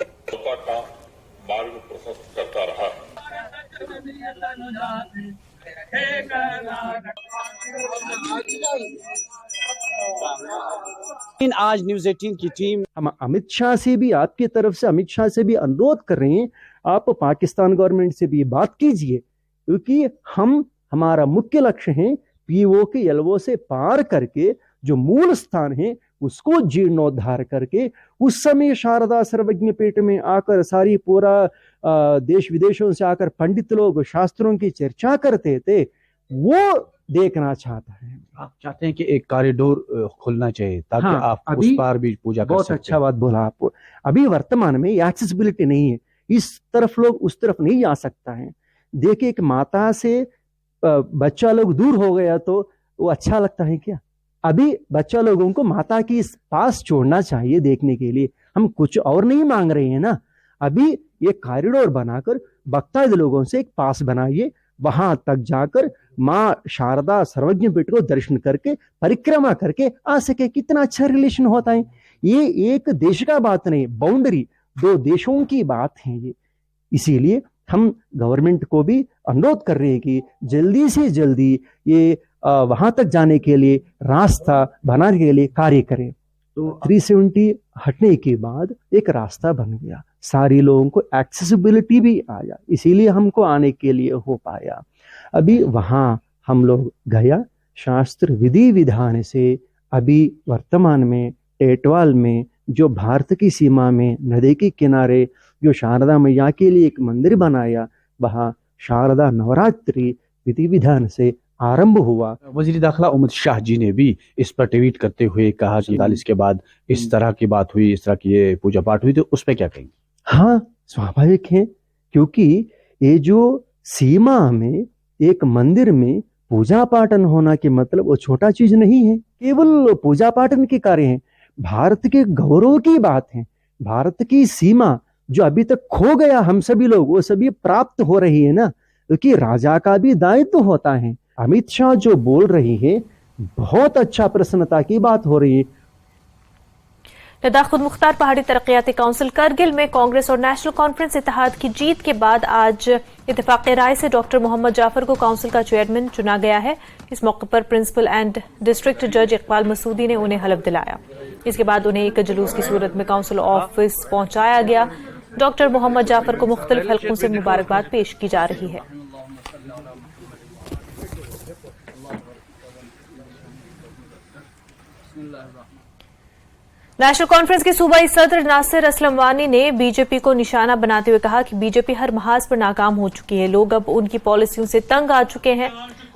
आज न्यूज 18 की टीम हम अमित शाह से भी, आपकी तरफ से अमित शाह से भी अनुरोध कर रहे हैं, आप पाकिस्तान गवर्नमेंट से भी बात कीजिए, क्योंकि हमारा मुख्य लक्ष्य है PO के LO से पार करके जो मूल स्थान है उसको जीर्णोद्धार करके उस समय शारदा सर्वज्ञ पीठ में आकर सारी पूरा देश विदेशों से आकर पंडित लोग शास्त्रों की चर्चा करते थे, वो देखना चाहता है। आप चाहते हैं कि एक कॉरिडोर खुलना चाहिए ताकि हाँ, आप उस पार भी पूजा कर बहुत सकते। अच्छा बात बोला आप। अभी वर्तमान में एक्सेसिबिलिटी नहीं है, इस तरफ लोग उस तरफ नहीं जा सकता है। देखिए, एक माता से बच्चा लोग दूर हो गया तो वो अच्छा लगता है क्या? अभी बच्चा लोगों को माता के पास छोड़ना चाहिए देखने के लिए। हम कुछ और नहीं मांग रहे हैं ना। अभी ये कॉरिडोर बनाकर भक्तादि लोगों से एक पास बनाइए, वहां तक जाकर माँ शारदा सर्वज्ञ पीठ को दर्शन करके परिक्रमा करके आ सके। कितना अच्छा रिलेशन होता है। ये एक देश का बात नहीं, बाउंड्री 2 देशों की बात है ये। इसीलिए हम गवर्नमेंट को भी अनुरोध कर रहे हैं कि जल्दी से जल्दी ये वहां तक जाने के लिए रास्ता बनाने के लिए कार्य करें। तो 370 हटने के बाद एक रास्ता बन गया, सारे लोगों को एक्सेसिबिलिटी भी आया, इसीलिए हमको आने के लिए हो पाया। अभी वहां हम लोग गया, शास्त्र विधि विधान से अभी वर्तमान में टेटवाल में जो भारत की सीमा में नदी के किनारे जो शारदा मैया के लिए एक मंदिर बनाया, वहां शारदा नवरात्रि विधि विधान से आरंभ हुआ। वजीर दाखिला अमित शाह जी ने भी इस पर ट्वीट करते हुए कहा कि 40 के बाद इस तरह की बात हुई, इस तरह की ये पूजा पाठ हुई, तो उस पर क्या कहेंगे? हाँ, स्वाभाविक है, क्योंकि ये जो सीमा में एक मंदिर में पूजा पाठन होना के मतलब वो छोटा चीज नहीं है, केवल पूजा पाठन के कार्य है, भारत के गौरव की बात है। भारत की सीमा जो अभी तक खो गया हम सभी लोग, वो सभी प्राप्त हो रही है ना, क्योंकि राजा का भी दायित्व होता है। अमित शाह जो बोल रही है, बहुत अच्छा प्रसन्नता की बात हो रही है। लद्दाख खुद मुख्तार पहाड़ी तरक्याती काउंसिल करगिल में कांग्रेस और नेशनल कॉन्फ्रेंस इत्तेहाद की जीत के बाद आज इत्तेफाक़ राय से डॉक्टर मोहम्मद जाफर को काउंसिल का चेयरमैन चुना गया है। इस मौके पर प्रिंसिपल एंड डिस्ट्रिक्ट जज इकबाल मसूदी ने उन्हें हलफ दिलाया। इसके बाद उन्हें एक जुलूस की सूरत में काउंसिल ऑफिस पहुंचाया गया। डॉक्टर मोहम्मद जाफर को मुख्तलिफ हलकों से मुबारकबाद पेश की जा रही है। नेशनल कॉन्फ्रेंस के सूबाई सदर नासिर असलम वानी ने बीजेपी को निशाना बनाते हुए कहा कि बीजेपी हर महाज पर नाकाम हो चुकी है, लोग अब उनकी पॉलिसियों से तंग आ चुके हैं।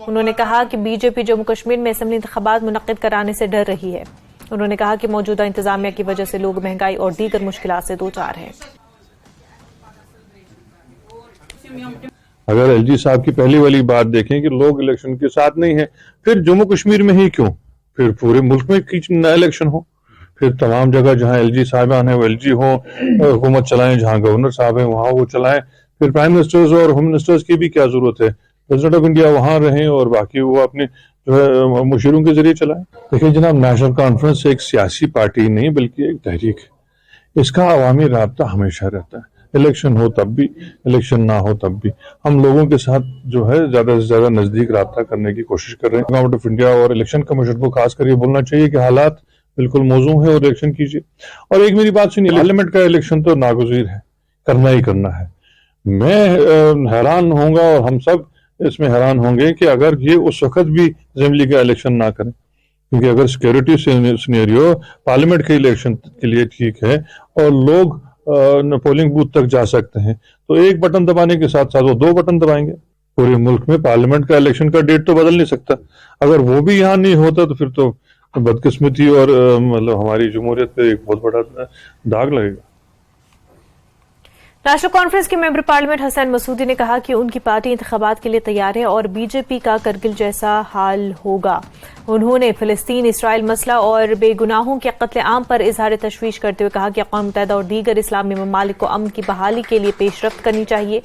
उन्होंने कहा कि बीजेपी जम्मू कश्मीर में असेंबली इंतखाबात मुनक्किद कराने से डर रही है। उन्होंने कहा कि मौजूदा इंतजामिया की वजह से लोग महंगाई और दीगर मुश्किलात से दो चार हैं। अगर एलजी साहब की पहली वाली बात देखें कि लोग इलेक्शन के साथ नहीं है, फिर जम्मू कश्मीर में ही क्यों, फिर पूरे मुल्क में नया इलेक्शन हो, फिर तमाम जगह जहां एलजी साहिबान है वो एलजी हो, हुकूमत चलाएं, जहां गवर्नर साहब है वहां वो चलाएं, फिर प्राइम मिनिस्टर्स और होम मिनिस्टर्स की भी क्या जरूरत है, प्रेसिडेंट ऑफ इंडिया वहां रहें और बाकी वो अपने जो है मुशीरों के जरिए चलाएं। देखिए जनाब, नेशनल कॉन्फ्रेंस एक सियासी पार्टी नहीं बल्कि एक तहरीक है। इसका अवामी राब्ता हमेशा रहता है, इलेक्शन हो तब भी, इलेक्शन ना हो तब भी। हम लोगों के साथ जो है ज्यादा से ज्यादा नजदीक राब्ता करने की कोशिश कर रहे हैं। गवर्नमेंट ऑफ इंडिया और इलेक्शन कमीशन को खासकर ये बोलना चाहिए कि हालात बिल्कुल मौजूद है और इलेक्शन कीजिए। और एक मेरी बात सुनिए, पार्लियामेंट का इलेक्शन तो नागुज़ीर है, करना ही करना है। मैं हैरान होऊंगा और हम सब इसमें हैरान होंगे कि अगर ये उस वक्त भी असेंबली का इलेक्शन ना करें, क्योंकि अगर सिक्योरिटी सिनेरियो पार्लियामेंट के इलेक्शन के लिए ठीक है और लोग पोलिंग बूथ तक जा सकते हैं, तो एक बटन दबाने के साथ साथ वो 2 बटन दबाएंगे। पूरे मुल्क में पार्लियामेंट का इलेक्शन का डेट तो बदल नहीं सकता। अगर वो भी यहाँ नहीं होता तो फिर तो बदकिस्मती और मतलब हमारी जमहूरियत पे एक बहुत बड़ा दाग लगेगा। नेशनल कॉन्फ्रेंस के मेंबर पार्लियामेंट हसन मसूदी ने कहा कि उनकी पार्टी इंतखाबात के लिए तैयार है और बीजेपी का करगिल जैसा हाल होगा। उन्होंने फिलिस्तीन इसराइल मसला और बेगुनाहों के कत्ले आम पर इजहार तशवीश करते हुए कहा कि अक़वाम मुत्तहिदा और दीगर इस्लामी ममालिक को अमन की बहाली के लिए पेशरफ्त करनी चाहिए।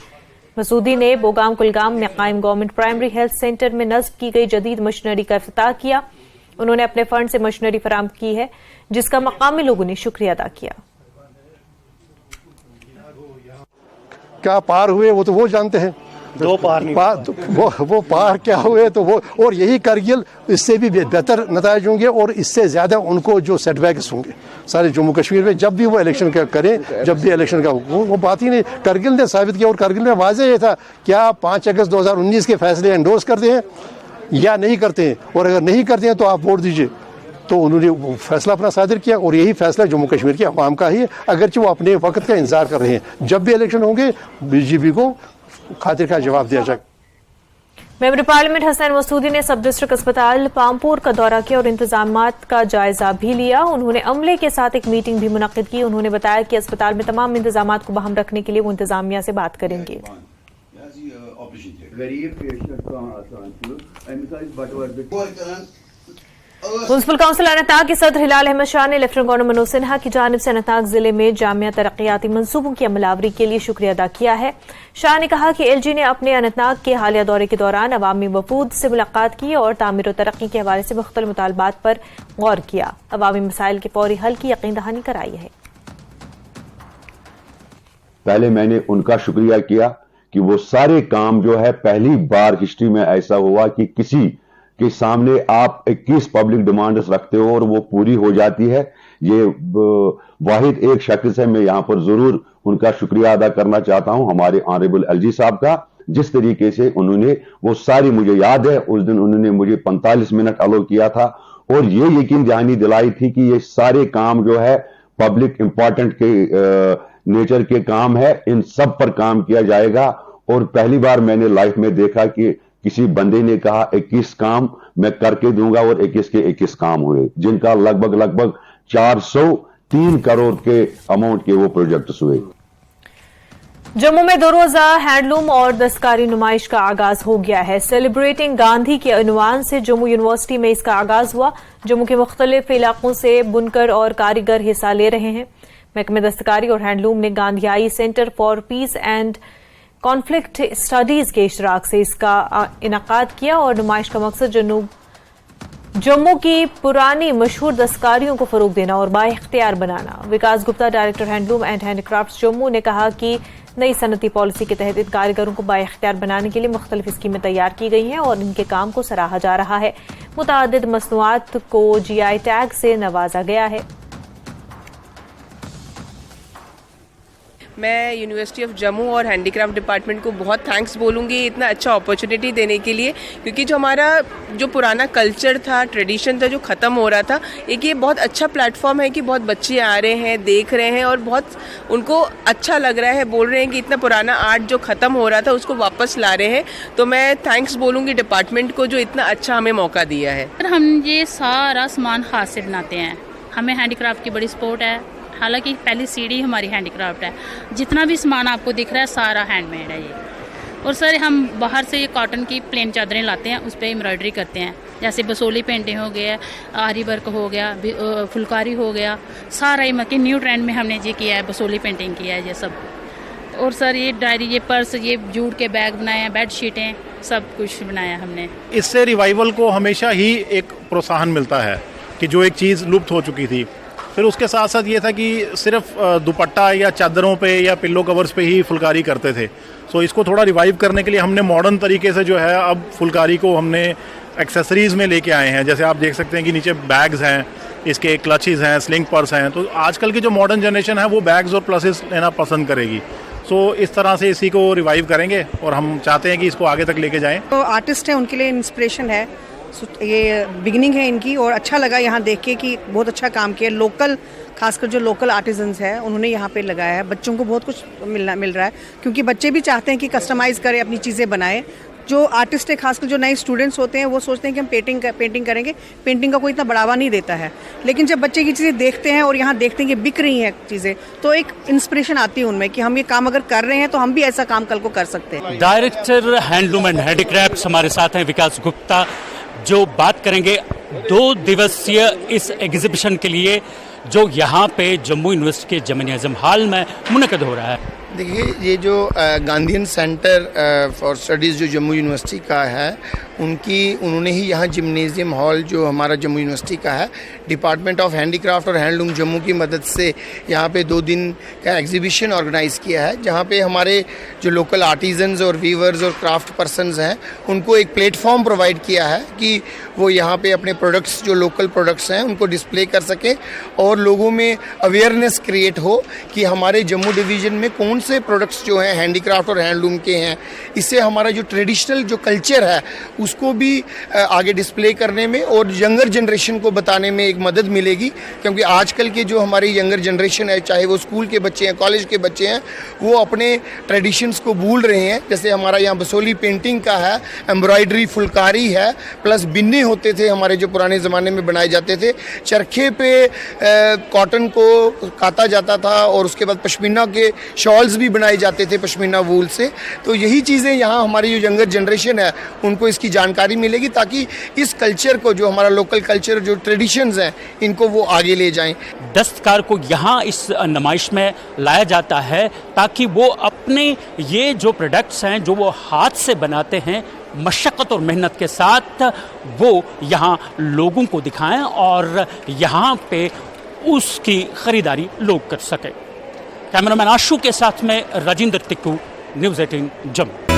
मसूदी ने बोगाम कुलगाम में कायम गवर्नमेंट प्राइमरी हेल्थ सेंटर में नस्ब की गई जदीद मशीनरी का इफ्तिताह किया। उन्होंने अपने फंड से मशीनरी फराहम की है, जिसका मकामी लोगों ने शुक्रिया अदा किया। क्या पार हुए वो तो वो जानते हैं, 2 पार नहीं वो पार क्या हुए तो वो, और यही करगिल इससे भी बेहतर नताइज होंगे और इससे ज़्यादा उनको जो सेटबैक्स होंगे सारे जम्मू कश्मीर में जब भी वो इलेक्शन का करें, जब भी इलेक्शन का वो बात ही नहीं। करगिल ने साबित किया और करगिल में वाज़ेह ये था क्या 5 अगस्त 2019 के फैसले एंडोर्स करते हैं या नहीं करते हैं, और अगर नहीं करते हैं तो आप वोट दीजिए। तो उन्होंने वो फैसला अपना सादर किया और यही फैसला जम्मू कश्मीर के अवाम का ही है, अगरचे वो अपने वक्त का इंतजार कर रहे हैं। जब भी इलेक्शन होंगे बीजेपी को खातिर का जवाब दिया जाए। मेंबर पार्लियामेंट हसनैन मसूदी ने सब डिस्ट्रिक्ट अस्पताल पामपुर का दौरा किया और इंतजामात का जायजा भी लिया। उन्होंने अमले के साथ एक मीटिंग भी मुनक्किद की। उन्होंने बताया कि अस्पताल में तमाम इंतजामात को बहाल रखने के लिए वो इंतजामिया से बात करेंगे। म्युनिसिपल काउंसिल अनंतनाग के सदर हिलाल अहमद शाह ने लेफ्टिनेंट गवर्नर मनोज सिन्हा की जानिब से अनंतनाग जिले में जामिया तरक्याती मंसूबों की अमलावरी के लिए शुक्रिया अदा किया है। शाह ने कहा कि एलजी ने अपने अनंतनाग के हालिया दौरे के दौरान अवामी वफूद से मुलाकात की और तामीर और तरक्की के हवाले से मुख्तलिफ मुतालबात पर गौर किया। अवामी मसाइल के फौरी हल की यकीन दहानी कराई है। पहले मैंने उनका शुक्रिया किया कि वो सारे काम जो है पहली बार हिस्ट्री में ऐसा हुआ कि किसी के सामने आप 21 पब्लिक डिमांड्स रखते हो और वो पूरी हो जाती है। ये वाहिद एक शख्स है, मैं यहां पर जरूर उनका शुक्रिया अदा करना चाहता हूं, हमारे ऑनरेबल एलजी साहब का। जिस तरीके से उन्होंने वो सारी, मुझे याद है उस दिन उन्होंने मुझे 45 मिनट अलो किया था और ये यकीन दहानी दिलाई थी कि ये सारे काम जो है पब्लिक इंपॉर्टेंट के नेचर के काम है, इन सब पर काम किया जाएगा। और पहली बार मैंने लाइफ में देखा कि किसी बंदे ने कहा 21 काम मैं करके दूंगा और 21 के 21 काम हुए, जिनका लगभग 403 करोड़ के अमाउंट के वो प्रोजेक्ट्स हुए। जम्मू में 2 रोजा हैंडलूम और दस्तकारी नुमाइश का आगाज हो गया है। सेलिब्रेटिंग गांधी के अनुमान से जम्मू यूनिवर्सिटी में इसका आगाज हुआ। जम्मू के मुख्तलिफ इलाकों से बुनकर और कारीगर हिस्सा ले रहे हैं। महकमे दस्तकारी और हैंडलूम ने Gandhian centre for peace and conflict studies के इश्तराक से इसका इनाकाद किया और नुमाइश का मकसद जम्मू की पुरानी मशहूर दस्तकारियों को फरोग देना और बाइख्तियार बनाना। Vikas Gupta, director handloom and handicrafts Jammu, ने कहा कि नई सनती पॉलिसी के तहत इन कारीगरों को बाइख्तियार बनाने के लिए मुख्तलिफ स्कीमें तैयार की गई हैं और इनके काम को सराहा जा रहा है। मुतादिद मसनूआत को GI टैग से नवाजा गया है। मैं यूनिवर्सिटी ऑफ जम्मू और हैंडीक्राफ्ट डिपार्टमेंट को बहुत थैंक्स बोलूँगी इतना अच्छा अपॉर्चुनिटी देने के लिए, क्योंकि जो हमारा जो पुराना कल्चर था, ट्रेडिशन था, जो ख़त्म हो रहा था, एक ये बहुत अच्छा प्लेटफॉर्म है कि बहुत बच्चे आ रहे हैं, देख रहे हैं और बहुत उनको अच्छा लग रहा है, बोल रहे हैं कि इतना पुराना आर्ट जो ख़त्म हो रहा था उसको वापस ला रहे हैं। तो मैं थैंक्स बोलूँगी डिपार्टमेंट को जो इतना अच्छा हमें मौका दिया है। हम ये सारा सामान हाथ से बनाते हैं, हमें हैंडीक्राफ्ट की बड़ी सपोर्ट है। हालांकि पहली सीढ़ी हमारी हैंडीक्राफ्ट है, जितना भी सामान आपको दिख रहा है सारा हैंडमेड है ये। और सर हम बाहर से ये कॉटन की प्लेन चादरें लाते हैं, उस पर एम्ब्रॉयडरी करते हैं, जैसे बसोली पेंटिंग हो गया, आरी वर्क हो गया, फुलकारी हो गया, सारा ही मतलब न्यू ट्रेंड में हमने ये किया है, बसोली पेंटिंग किया है ये सब। और सर ये डायरी, ये पर्स, ये जूट के बैग बनाए हैं, बेड शीटें, सब कुछ बनाया हमने। इससे रिवाइवल को हमेशा ही एक प्रोत्साहन मिलता है कि जो एक चीज़ लुप्त हो चुकी थी। फिर उसके साथ साथ ये था कि सिर्फ दुपट्टा या चादरों पे या पिल्लो कवर्स पे ही फुलकारी करते थे। सो इसको थोड़ा रिवाइव करने के लिए हमने मॉडर्न तरीके से जो है अब फुलकारी को हमने एक्सेसरीज़ में लेके आए हैं। जैसे आप देख सकते हैं कि नीचे बैग्स हैं, इसके क्लचेज़ हैं, स्लिंग पर्स हैं। तो आजकल की जो मॉडर्न जनरेशन है वो बैग्स और प्लसेस लेना पसंद करेगी। सो इस तरह से इसी को रिवाइव करेंगे और हम चाहते हैं कि इसको आगे तक लेके जाएँ। तो आर्टिस्ट हैं, उनके लिए इंस्पिरेशन है, ये बिगिनिंग है इनकी और अच्छा लगा यहाँ देख के कि बहुत अच्छा काम किया। लोकल, खासकर जो लोकल आर्टिजन्स हैं उन्होंने यहाँ पे लगाया है। बच्चों को बहुत कुछ मिल रहा है, क्योंकि बच्चे भी चाहते हैं कि कस्टमाइज़ करें, अपनी चीज़ें बनाएं। जो आर्टिस्ट है, खासकर जो नए स्टूडेंट्स होते हैं, वो सोचते हैं कि हम पेंटिंग करेंगे। पेंटिंग का कोई इतना बढ़ावा नहीं देता है, लेकिन जब बच्चे की चीज़ें देखते हैं और यहाँ देखते हैं कि बिक रही हैं चीज़ें, तो एक इंस्पिरेशन आती है उनमें कि हम ये काम अगर कर रहे हैं तो हम भी ऐसा काम कल को कर सकते हैं। डायरेक्टर हैंडलूम एंड हैंडीक्राफ्ट हमारे साथ हैं विकास गुप्ता, जो बात करेंगे 2 दिवसीय इस एग्जीबिशन के लिए जो यहाँ पे जम्मू यूनिवर्सिटी के जमीन-ए-आज़म हॉल में मुनक़द हो रहा है। देखिए, ये जो गांधीयन सेंटर फॉर स्टडीज़ जो जम्मू यूनिवर्सिटी का है, उन्होंने ही यहाँ जिम्नेजियम हॉल जो हमारा जम्मू यूनिवर्सिटी का है, डिपार्टमेंट ऑफ हैंडीक्राफ्ट और हैंडलूम जम्मू की मदद से यहाँ पे 2 दिन का एग्जीबिशन ऑर्गेनाइज़ किया है, जहाँ पे हमारे जो लोकल आर्टिजन्स और वीवर्स और क्राफ्ट पर्सनस हैं उनको एक प्लेटफॉर्म प्रोवाइड किया है कि वो यहाँ पे अपने प्रोडक्ट्स, जो लोकल प्रोडक्ट्स हैं, उनको डिस्प्ले कर सकें और लोगों में अवेयरनेस क्रिएट हो कि हमारे जम्मू डिवीज़न में कौन से प्रोडक्ट्स जो हैं हैंडीक्राफ्ट और हैंडलूम के हैं, इससे हमारा जो ट्रेडिशनल जो कल्चर है उसको भी आगे डिस्प्ले करने में और यंगर जनरेशन को बताने में एक मदद मिलेगी। क्योंकि आजकल के जो हमारी यंगर जनरेशन है, चाहे वो स्कूल के बच्चे हैं, कॉलेज के बच्चे हैं, वो अपने ट्रेडिशंस को भूल रहे हैं। जैसे हमारा यहाँ बसोली पेंटिंग का है, एम्ब्रॉयडरी, फुलकारी है, प्लस बिन्ने होते थे हमारे जो पुराने ज़माने में बनाए जाते थे। चरखे पे कॉटन को काता जाता था और उसके बाद पश्मीना के शॉल्स भी बनाए जाते थे पश्मीना वूल से। तो यही चीज़ें यहाँ हमारी जो यंगर जनरेशन है उनको इसकी जानकारी मिलेगी, ताकि इस कल्चर को, जो हमारा लोकल कल्चर, जो ट्रेडिशंस हैं, इनको वो आगे ले जाएं। दस्तकार को यहाँ इस नुमाइश में लाया जाता है ताकि वो अपने ये जो प्रोडक्ट्स हैं जो वो हाथ से बनाते हैं, मशक्क़त और मेहनत के साथ वो यहाँ लोगों को दिखाएं और यहाँ पे उसकी ख़रीदारी लोग कर सकें। कैमरामैन आशु के साथ में राजेंद्र तिक्कू, न्यूज़ 18 जम्मू।